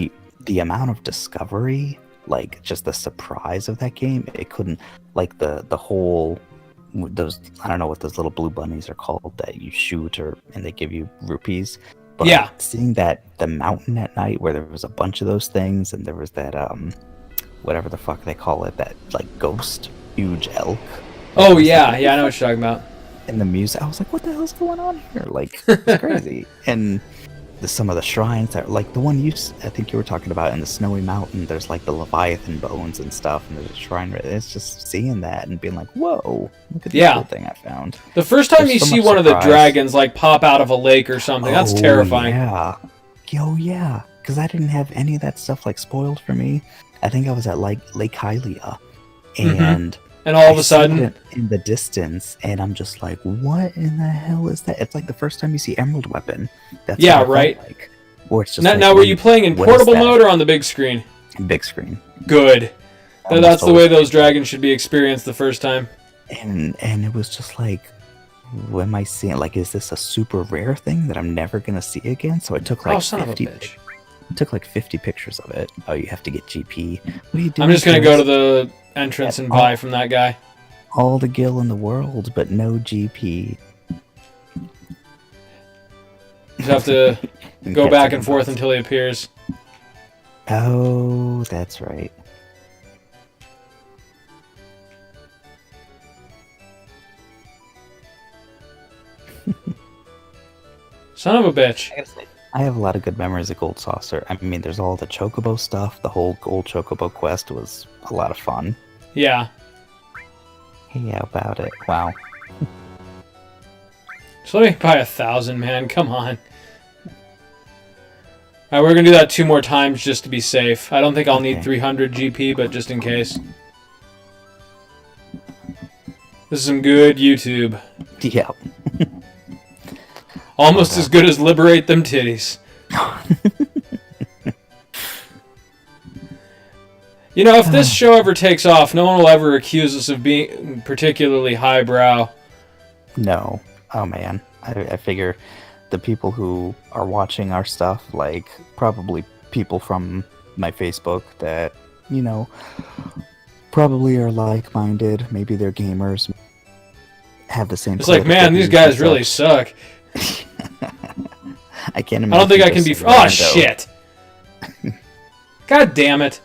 Speaker 2: The amount of discovery, like just the surprise of that game, it couldn't like the whole those I don't know what those little blue bunnies are called that you shoot and they give you rupees. But
Speaker 1: yeah,
Speaker 2: seeing that the mountain at night where there was a bunch of those things and there was that whatever the fuck they call it, that like ghost huge elk.
Speaker 1: Oh yeah, I know what you're talking about.
Speaker 2: And the music, I was like, what the hell's going on here? Like, it's crazy. And some of the shrines that, like the one I think you were talking about in the snowy mountain, there's like the Leviathan bones and stuff, and there's a shrine. It's just seeing that and being like, whoa, look at this cool thing I found.
Speaker 1: The first time you see one of the dragons like pop out of a lake or something, that's terrifying.
Speaker 2: Yeah. Oh yeah, because I didn't have any of that stuff like spoiled for me. I think I was at like Lake Hylia, and
Speaker 1: all of a sudden
Speaker 2: in the distance, and I'm just like, what in the hell is that? It's like the first time you see Emerald Weapon. That's
Speaker 1: right.
Speaker 2: Like, or it's just
Speaker 1: now were you playing in portable mode or on the big screen?
Speaker 2: Big screen.
Speaker 1: Good. That's the way those dragons should be experienced the first time.
Speaker 2: And it was just like, what am I seeing? Like, is this a super rare thing that I'm never gonna see again? So I took like 50. Took like 50 pictures of it. Oh, you have to get GP. What are you doing?
Speaker 1: I'm just gonna go to the entrance and buy from that guy.
Speaker 2: All the gil in the world, but no GP.
Speaker 1: You have to go back and forth until he appears.
Speaker 2: Oh, that's right.
Speaker 1: Son of a bitch.
Speaker 2: I have a lot of good memories of Gold Saucer. I mean, there's all the Chocobo stuff. The whole Gold Chocobo quest was a lot of fun.
Speaker 1: Yeah.
Speaker 2: Hey, how about it? Wow.
Speaker 1: So let me buy 1,000, man. Come on. Alright, we're gonna do that 2 more times just to be safe. I don't think I'll need 300 GP, but just in case. This is some good YouTube.
Speaker 2: Yeah.
Speaker 1: Almost as good as Liberate Them Titties. You know, if this show ever takes off, no one will ever accuse us of being particularly highbrow.
Speaker 2: No. Oh, man. I figure the people who are watching our stuff, like, probably people from my Facebook that, probably are like-minded. Maybe they're gamers. Have the same...
Speaker 1: It's like, man, these guys really suck.
Speaker 2: I can't imagine.
Speaker 1: I don't think I can be... Oh, shit! God damn it.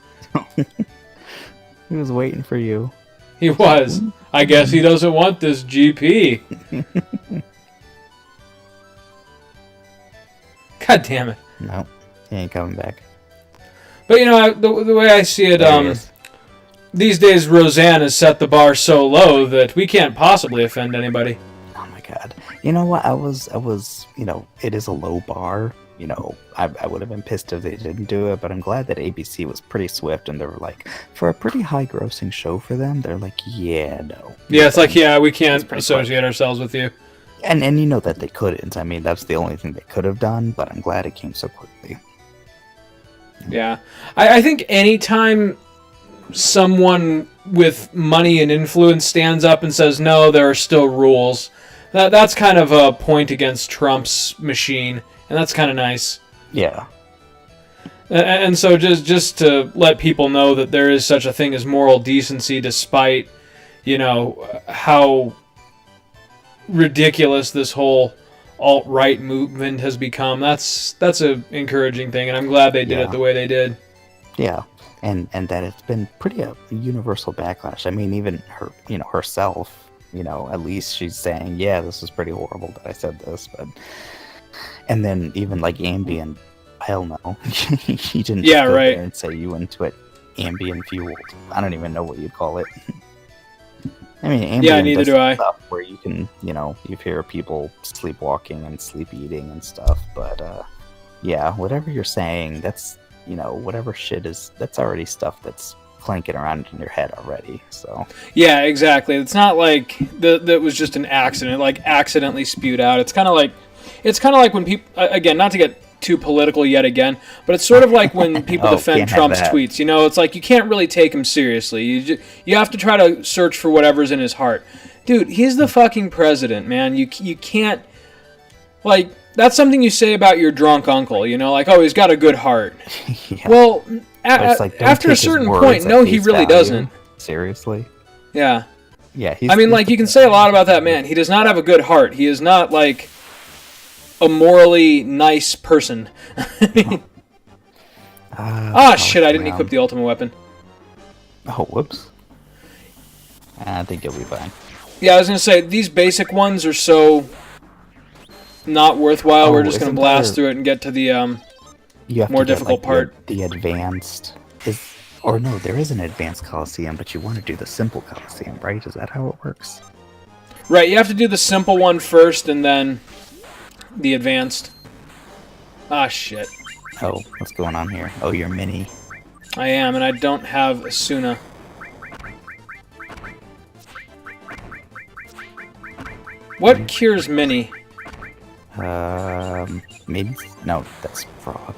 Speaker 2: He was waiting for you.
Speaker 1: He was. I guess he doesn't want this GP. God damn it.
Speaker 2: No, he ain't coming back.
Speaker 1: But, the way I see it, these days Roseanne has set the bar so low that we can't possibly offend anybody.
Speaker 2: Oh my god. You know what? I was, it is a low bar. I would have been pissed if they didn't do it, but I'm glad that ABC was pretty swift and they were like, for a pretty high grossing show for them, they're like, yeah, no.
Speaker 1: Yeah, it's like, we can't associate ourselves with you.
Speaker 2: And you know that they couldn't. I mean, that's the only thing they could have done, but I'm glad it came so quickly.
Speaker 1: Yeah. I think anytime someone with money and influence stands up and says, no, there are still rules. That's kind of a point against Trump's machine, and that's kind of nice.
Speaker 2: Yeah.
Speaker 1: And so just to let people know that there is such a thing as moral decency, despite, how ridiculous this whole alt-right movement has become. That's an encouraging thing, and I'm glad they did it the way they did.
Speaker 2: Yeah, and that it's been pretty a universal backlash. I mean, even her, herself, at least she's saying, yeah, this is pretty horrible that I said this, but... And then even like Ambien, hell no. He didn't just go there and say you into it Ambien fueled. I don't even know what you'd call it. I mean, Ambien
Speaker 1: neither
Speaker 2: does
Speaker 1: do I.
Speaker 2: stuff where you can, you hear people sleepwalking and sleep eating and stuff, but whatever you're saying, that's, whatever shit is, that's already stuff that's clanking around in your head already, so.
Speaker 1: Yeah, exactly. It's not like that was just an accident, like accidentally spewed out. It's kind of like when people, again, not to get too political yet again, but it's sort of like when people defend Trump's tweets. It's like you can't really take him seriously. You have to try to search for whatever's in his heart. Dude, he's the fucking president, man. You can't, like, that's something you say about your drunk uncle, like, oh, he's got a good heart.
Speaker 2: Yeah.
Speaker 1: Well,
Speaker 2: like,
Speaker 1: after a certain point, no, he really doesn't.
Speaker 2: Seriously?
Speaker 1: Yeah.
Speaker 2: Yeah,
Speaker 1: I mean, like, you can say a lot about that man. He does not have a good heart. He is not, like, a morally nice person. Shit, I didn't equip the ultimate weapon.
Speaker 2: Oh, whoops. I think you'll be fine.
Speaker 1: Yeah, I was going to say, these basic ones are so not worthwhile. We're just going to blast through it and get to the more difficult part.
Speaker 2: The advanced is... Or no, there is an advanced Coliseum, but you want to do the simple Coliseum, right? Is that how it works?
Speaker 1: Right, you have to do the simple one first, and then the advanced. Shit.
Speaker 2: Oh, what's going on here? Oh, you're mini.
Speaker 1: I am, and I don't have Asuna. What cures mini?
Speaker 2: Maybe... No, that's frog.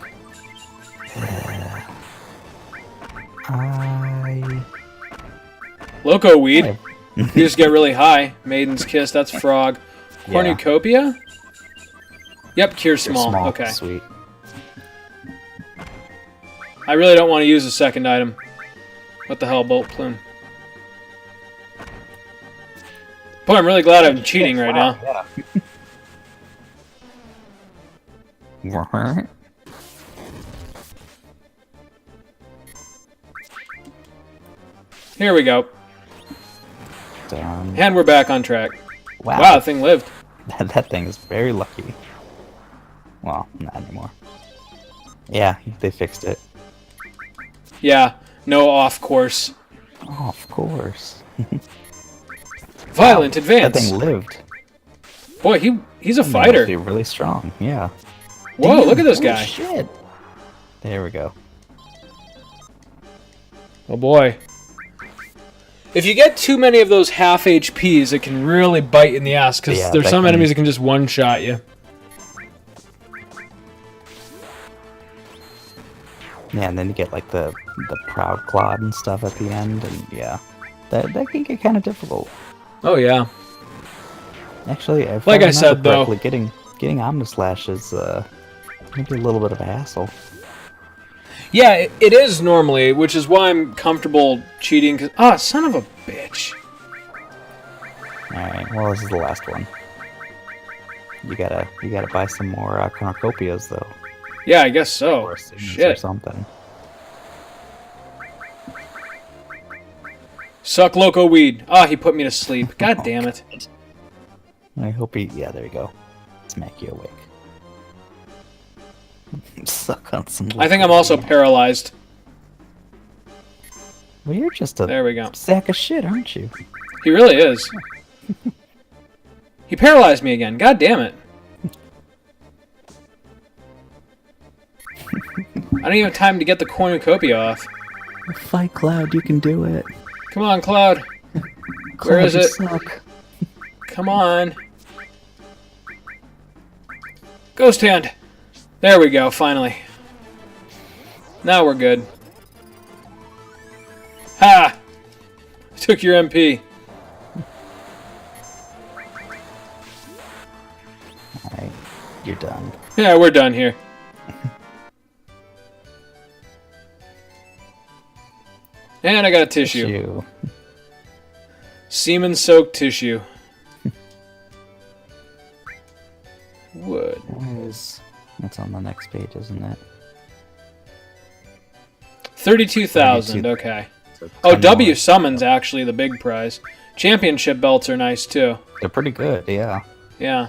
Speaker 1: Loco weed. You just get really high. Maiden's Kiss, that's frog. Cornucopia? Yep, cure small. Okay.
Speaker 2: Sweet.
Speaker 1: I really don't want to use a second item. What the hell, Bolt Plume? Boy, I'm really glad I'm cheating right now. Here we go.
Speaker 2: Done.
Speaker 1: And we're back on track.
Speaker 2: Wow,
Speaker 1: the thing lived.
Speaker 2: That thing is very lucky. Well, not anymore. Yeah, they fixed it.
Speaker 1: Yeah, no off course.
Speaker 2: Off course.
Speaker 1: Violent advance.
Speaker 2: That thing lived.
Speaker 1: Boy, he's a fighter.
Speaker 2: He must be really strong. Yeah.
Speaker 1: Whoa, look at this guy.
Speaker 2: Shit. There we go.
Speaker 1: Oh boy. If you get too many of those half HPs, it can really bite in the ass, because there's some enemies that can just one-shot you.
Speaker 2: Yeah, and then you get like the Proud Clod and stuff at the end, and yeah. That can get kind of difficult.
Speaker 1: Oh yeah.
Speaker 2: Actually, if
Speaker 1: like I said though,
Speaker 2: getting Omnislash is maybe a little bit of a hassle.
Speaker 1: Yeah, it is normally, which is why I'm comfortable cheating. Cause, son of a bitch.
Speaker 2: Alright, well, this is the last one. You gotta buy some more cornucopias, though.
Speaker 1: Yeah, I guess so.
Speaker 2: Or
Speaker 1: shit.
Speaker 2: Or something.
Speaker 1: Suck Loco weed. He put me to sleep. God damn it.
Speaker 2: I hope he... Yeah, there you go. Smack you awake. Suck on some...
Speaker 1: I think I'm also paralyzed.
Speaker 2: Well, you're just a
Speaker 1: there we go.
Speaker 2: sack of shit, aren't you?
Speaker 1: He really is. He paralyzed me again. God damn it. I don't even have time to get the cornucopia off.
Speaker 2: Fight Cloud, you can do it.
Speaker 1: Come on, Cloud. Where is it?
Speaker 2: Suck.
Speaker 1: Come on. Ghost Hand. There we go, finally. Now we're good. Ha! Took your MP.
Speaker 2: Alright, you're done.
Speaker 1: Yeah, we're done here. And I got a tissue. Semen-soaked tissue. Wood.
Speaker 2: That's on the next page, isn't it?
Speaker 1: 32,000, okay. Oh, W Summon's actually the big prize. Championship belts are nice, too.
Speaker 2: They're pretty good, yeah.
Speaker 1: Yeah.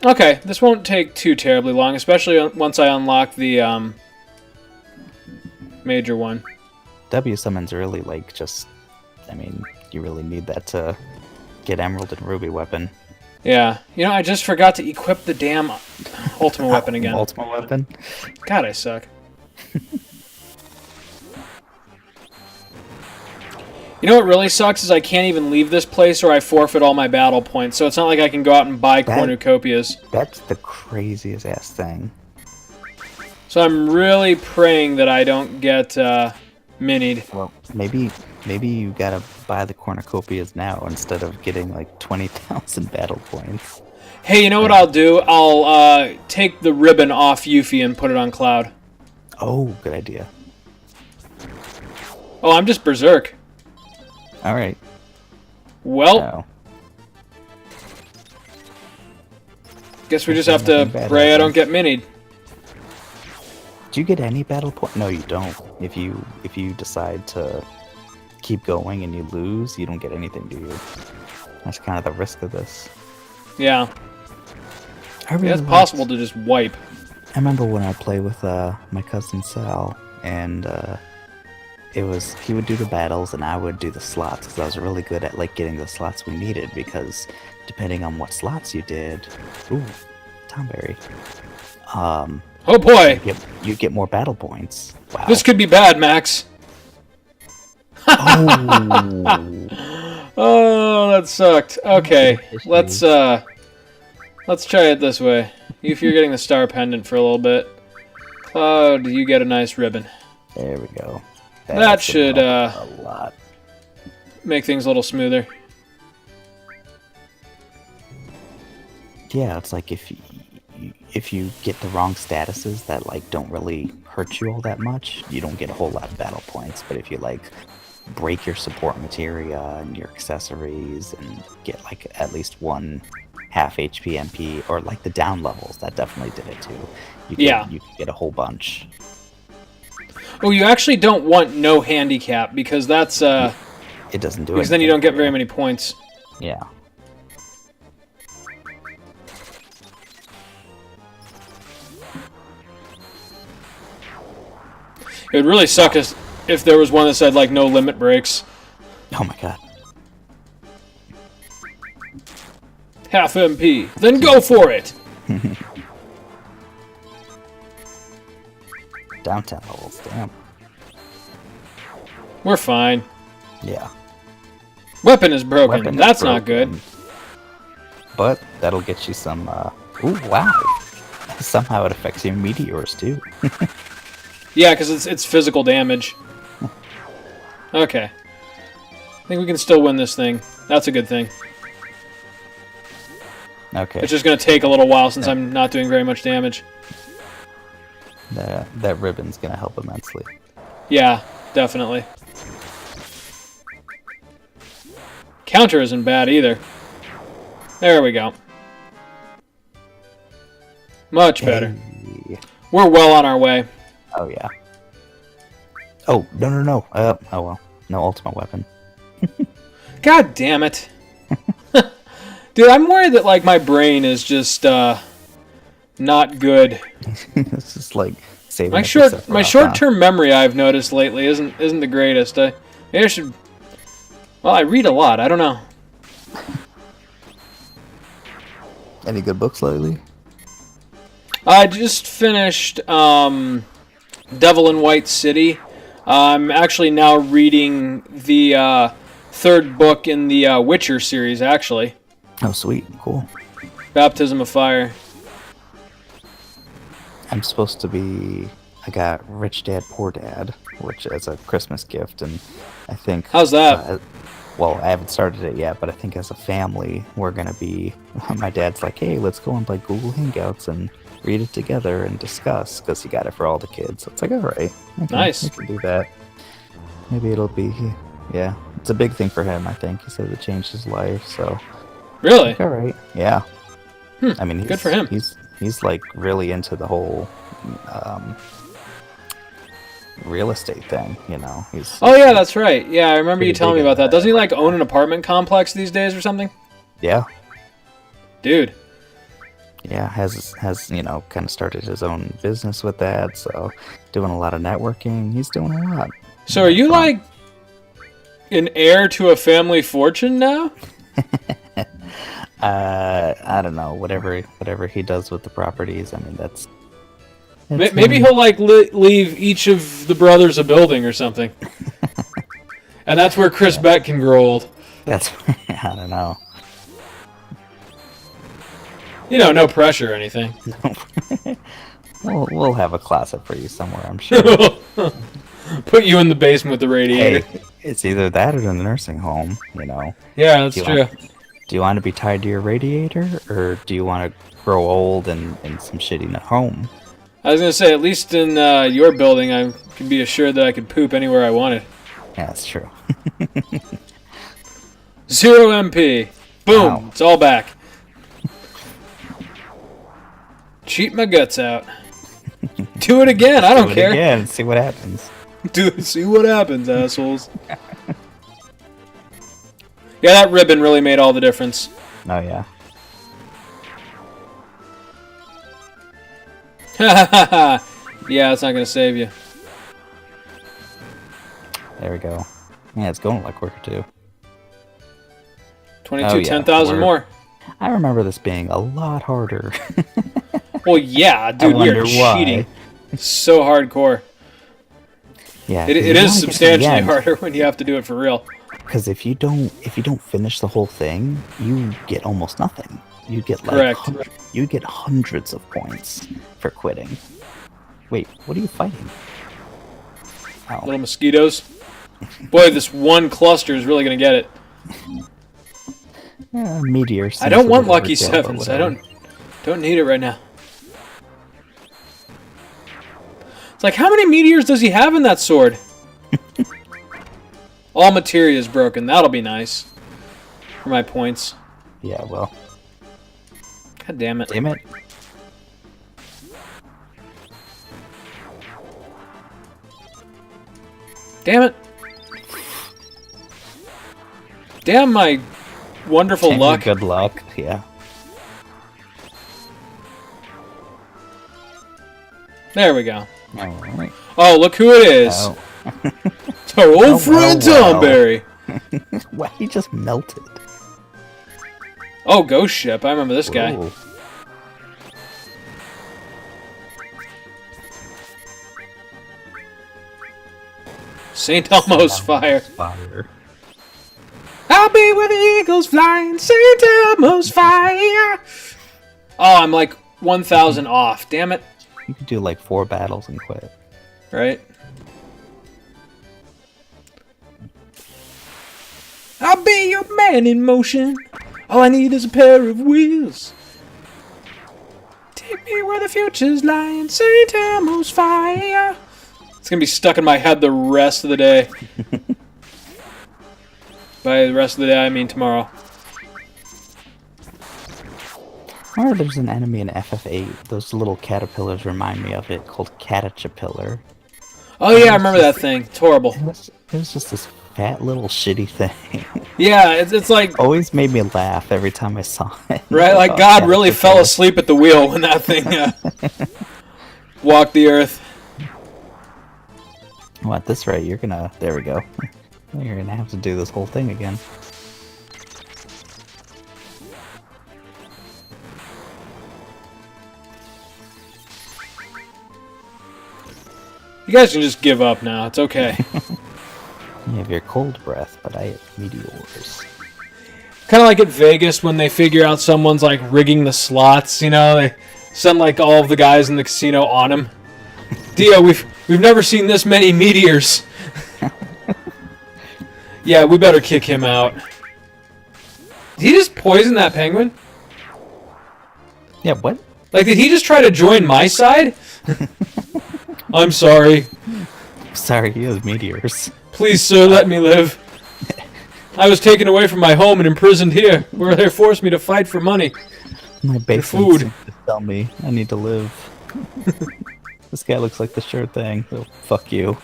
Speaker 1: Okay, this won't take too terribly long, especially once I unlock the major one.
Speaker 2: W Summon's really, like, just... I mean, you really need that to get Emerald and Ruby weapon.
Speaker 1: Yeah. You know, I just forgot to equip the damn Ultimate Weapon again.
Speaker 2: Ultimate Weapon?
Speaker 1: God, I suck. You know what really sucks is I can't even leave this place or I forfeit all my battle points, so it's not like I can go out and buy cornucopias.
Speaker 2: That's the craziest ass thing.
Speaker 1: So I'm really praying that I don't get minied.
Speaker 2: Well, maybe you gotta buy the cornucopias now instead of getting like 20,000 battle points.
Speaker 1: Hey, you know what I'll do? I'll take the ribbon off Yuffie and put it on Cloud.
Speaker 2: Oh, good idea.
Speaker 1: Oh, I'm just berserk.
Speaker 2: Alright.
Speaker 1: Well, guess we just have to pray I don't get minied.
Speaker 2: Do you get any battle point? No, you don't. If you decide to keep going and you lose, you don't get anything, do you? That's kind of the risk of this.
Speaker 1: Yeah.
Speaker 2: It's
Speaker 1: possible to just wipe.
Speaker 2: I remember when I played with my cousin Sal, and he would do the battles and I would do the slots, because I was really good at like getting the slots we needed, because depending on what slots you did, ooh, Tomberry,
Speaker 1: oh boy,
Speaker 2: you get more battle points. Wow.
Speaker 1: This could be bad, Max.
Speaker 2: Oh.
Speaker 1: Oh, that sucked. Okay, let's try it this way. If you're getting the star pendant for a little bit, Cloud, you get a nice ribbon.
Speaker 2: There we go.
Speaker 1: That should
Speaker 2: a lot.
Speaker 1: Make things a little smoother.
Speaker 2: Yeah, it's like if you get the wrong statuses that like don't really hurt you all that much, you don't get a whole lot of battle points. But if you like break your support materia and your accessories and get like at least one half HP MP, or like the down levels, that definitely did it too. You can get a whole bunch.
Speaker 1: Oh, you actually don't want no handicap, because that's
Speaker 2: it doesn't do it.
Speaker 1: Because then you don't get very many points.
Speaker 2: Yeah.
Speaker 1: It would really suck if there was one that said like no limit breaks.
Speaker 2: Oh my god.
Speaker 1: Half MP. Then go for it.
Speaker 2: Downtown levels, damn.
Speaker 1: We're fine.
Speaker 2: Yeah.
Speaker 1: Weapon is broken. That's not good.
Speaker 2: But that'll get you some, ooh, wow. Somehow it affects your meteors, too.
Speaker 1: Yeah, because it's physical damage. Okay. I think we can still win this thing. That's a good thing.
Speaker 2: Okay.
Speaker 1: It's just going to take a little while since I'm not doing very much damage.
Speaker 2: That ribbon's going to help immensely.
Speaker 1: Yeah, definitely. Counter isn't bad either. There we go. Much better.
Speaker 2: Hey.
Speaker 1: We're well on our way.
Speaker 2: Oh, yeah. Oh, no. Oh, well. No ultimate weapon.
Speaker 1: God damn it. Dude, I'm worried that, like, my brain is just, not good.
Speaker 2: It's just, like, saving
Speaker 1: my short-term memory, I've noticed lately, isn't the greatest. Maybe I should... Well, I read a lot. I don't know.
Speaker 2: Any good books lately?
Speaker 1: I just finished, Devil in White City. I'm actually now reading the, third book in the, Witcher series, actually.
Speaker 2: Oh, sweet. Cool.
Speaker 1: Baptism of Fire.
Speaker 2: I'm supposed to be... I got Rich Dad Poor Dad, which as a Christmas gift, and I think
Speaker 1: How's that?
Speaker 2: well, I haven't started it yet, but I think as a family we're gonna be. My dad's like, hey, let's go on like Google Hangouts and read it together and discuss, because he got it for all the kids. So it's like, all right,
Speaker 1: Nice.
Speaker 2: we can do that. Maybe it'll be, yeah, it's a big thing for him. I think he said it changed his life. So
Speaker 1: Really?
Speaker 2: like, all right, yeah. I mean,
Speaker 1: good for him.
Speaker 2: He's like really into the whole real estate thing, you know.
Speaker 1: Oh yeah, that's right. Yeah, I remember you
Speaker 2: pretty
Speaker 1: telling me
Speaker 2: big
Speaker 1: about
Speaker 2: on
Speaker 1: that. Doesn't he like own an apartment complex these days or something?
Speaker 2: Yeah,
Speaker 1: Dude.
Speaker 2: yeah, has you know, kind of started his own business with that. So doing a lot of networking. He's doing a lot.
Speaker 1: So are you like an heir to a family fortune now?
Speaker 2: I don't know. Whatever he does with the properties. I mean, that's
Speaker 1: Maybe he'll like leave each of the brothers a building or something. And that's where Chris Beck can grow old.
Speaker 2: That's I don't know.
Speaker 1: You know, no pressure or anything.
Speaker 2: We'll have a closet for you somewhere, I'm sure.
Speaker 1: Put you in the basement with the radiator.
Speaker 2: Hey, it's either that or in the nursing home, you know.
Speaker 1: Yeah, that's true.
Speaker 2: Do you want to be tied to your radiator, or do you want to grow old in some shitty home?
Speaker 1: I was going to say, at least in your building, I can be assured that I could poop anywhere I wanted.
Speaker 2: Yeah, that's true.
Speaker 1: 0 MP. Boom.
Speaker 2: Wow.
Speaker 1: It's all back. Cheat my guts out. Do it again. I don't care.
Speaker 2: Again, see what happens.
Speaker 1: See what happens, assholes. Yeah, that ribbon really made all the difference.
Speaker 2: Oh, yeah.
Speaker 1: Yeah, it's not going to save you.
Speaker 2: There we go. Yeah, it's going a lot quicker, too.
Speaker 1: 22,
Speaker 2: Oh, yeah.
Speaker 1: 10,000 more.
Speaker 2: I remember this being a lot harder.
Speaker 1: Well, yeah, dude, we are
Speaker 2: wonder why.
Speaker 1: cheating. So hardcore.
Speaker 2: Yeah,
Speaker 1: It is substantially harder when you have to do it for real.
Speaker 2: Because if you don't finish the whole thing, you get almost nothing. You get
Speaker 1: Correct.
Speaker 2: You get hundreds of points for quitting. Wait, what are you fighting? Oh,
Speaker 1: Little mosquitoes. Boy, this one cluster is really going to get it.
Speaker 2: yeah, meteor.
Speaker 1: I don't want
Speaker 2: seems a bit
Speaker 1: lucky
Speaker 2: overkill, but
Speaker 1: sevens. I
Speaker 2: whatever.
Speaker 1: don't need it right now. It's like, how many meteors does he have in that sword? All materia is broken. That'll be nice for my points.
Speaker 2: Yeah, well,
Speaker 1: God damn it.
Speaker 2: damn it.
Speaker 1: Damn it. Damn my wonderful
Speaker 2: Damn,
Speaker 1: luck.
Speaker 2: Good luck. Yeah.
Speaker 1: There we go.
Speaker 2: All right.
Speaker 1: Oh, look who it is.
Speaker 2: Oh.
Speaker 1: It's our old
Speaker 2: Oh,
Speaker 1: friend
Speaker 2: well,
Speaker 1: Tom Berry.
Speaker 2: Why he just melted?
Speaker 1: Oh, Ghost Ship. I remember this guy.
Speaker 2: Whoa.
Speaker 1: St. Elmo's Fire.
Speaker 2: Fire.
Speaker 1: I'll be where the eagles flying, St. Elmo's Fire. Oh, I'm like 1,000 off. Damn it.
Speaker 2: You could do like 4 battles and quit.
Speaker 1: Right? I'll be your man in motion. All I need is a pair of wheels. Take me where the future's lying, St. Elmo's Fire. It's going to be stuck in my head the rest of the day. By the rest of the day, I mean tomorrow.
Speaker 2: I remember there's an enemy in FF8. Those little caterpillars remind me of it, called Caterchapillar.
Speaker 1: Oh yeah, I remember that thing. It's horrible.
Speaker 2: It was just this fat little shitty thing.
Speaker 1: Yeah, it's like...
Speaker 2: Always made me laugh every time I saw it.
Speaker 1: Right, like
Speaker 2: Oh,
Speaker 1: God really fell
Speaker 2: Caterpillar.
Speaker 1: asleep at the wheel when that thing walked the earth.
Speaker 2: Well, at this rate, you're gonna... There we go. You're gonna have to do this whole thing again.
Speaker 1: You guys can just give up now. It's okay.
Speaker 2: You have your cold breath, but I have meteors.
Speaker 1: Kind of like at Vegas when they figure out someone's like rigging the slots, you know? They send like all of the guys in the casino on him. Dio, we've never seen this many meteors. Yeah, we better kick him out. Did he just poison that penguin?
Speaker 2: Yeah, what?
Speaker 1: Like, did he just try to join my side? I'm sorry.
Speaker 2: Sorry, he has meteors.
Speaker 1: Please, sir, let me live. I was taken away from my home and imprisoned here, where they forced me to fight for money.
Speaker 2: My basement
Speaker 1: food.
Speaker 2: seems to tell me I need to live. This guy looks like the sure thing. So fuck you.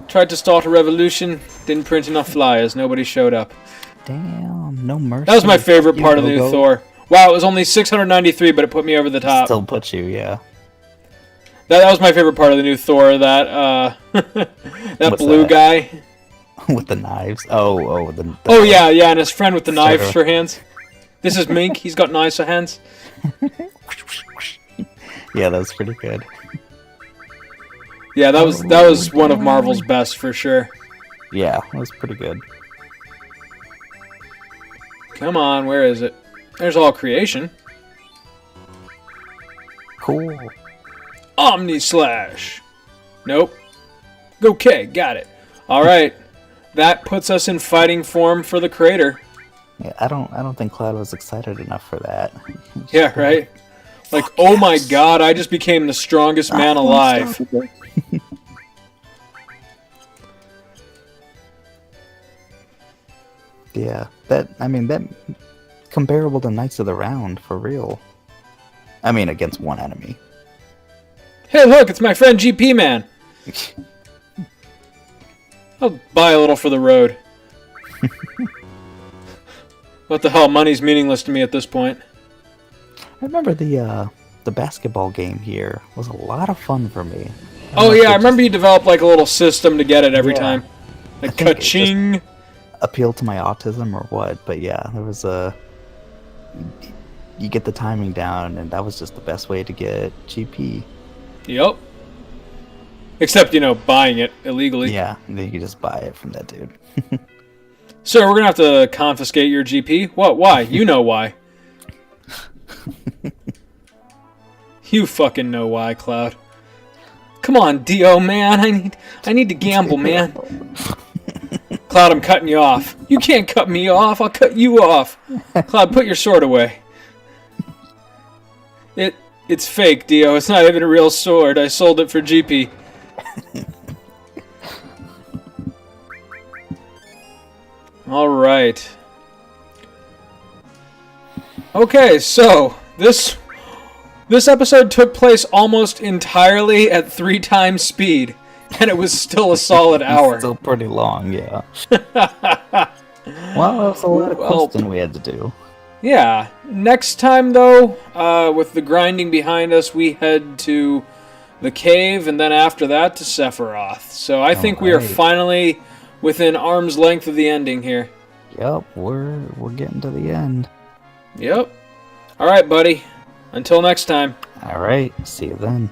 Speaker 1: Tried to start a revolution, didn't print enough flyers, nobody showed up.
Speaker 2: Damn, no mercy.
Speaker 1: That was my favorite part of the new Thor. Wow, it was only 693, but it put me over the top.
Speaker 2: Still puts you, yeah.
Speaker 1: That was my favorite part of the new Thor, that that blue guy.
Speaker 2: With the knives. Oh,
Speaker 1: oh yeah, and his friend with the knives for hands. This is Mink, he's got knives for hands.
Speaker 2: Yeah, that was pretty good.
Speaker 1: Yeah, that was one of Marvel's best for sure.
Speaker 2: Yeah, that was pretty good.
Speaker 1: Come on, where is it? There's all creation.
Speaker 2: Cool.
Speaker 1: Omni Slash. Nope. Okay, got it. All right, that puts us in fighting form for the crater.
Speaker 2: Yeah, I don't think Cloud was excited enough for that.
Speaker 1: Yeah, right. Like, oh my God, I just became the strongest man alive.
Speaker 2: Yeah, that comparable to Knights of the Round for real. I mean, against one enemy.
Speaker 1: Hey, look, it's my friend GP Man. I'll buy a little for the road. What the hell? Money's meaningless to me at this point.
Speaker 2: I remember the basketball game here was a lot of fun for me.
Speaker 1: Oh yeah, I remember you developed like a little system to get it every time. Like ka-ching.
Speaker 2: Appeal to my autism or what? But yeah, there was you get the timing down, and that was just the best way to get GP.
Speaker 1: Yep. Except, buying it illegally.
Speaker 2: Yeah, then you just buy it from that dude.
Speaker 1: Sir, we're gonna have to confiscate your GP. What? Why? You know why. You fucking know why, Cloud. Come on, Dio, man. I need to gamble, man. Cloud, I'm cutting you off. You can't cut me off. I'll cut you off. Cloud, put your sword away. It's fake, Dio. It's not even a real sword. I sold it for GP. All right. Okay, so this episode took place almost entirely at 3 times speed, and it was still a solid hour.
Speaker 2: Still pretty long, yeah. Well, that was a lot of questing we had to do.
Speaker 1: Yeah. Next time, though, with the grinding behind us, we head to the cave, and then after that to Sephiroth. So I think we are finally within arm's length of the ending here.
Speaker 2: Yep, we're getting to the end.
Speaker 1: Yep. All right, buddy. Until next time.
Speaker 2: All right, see you then.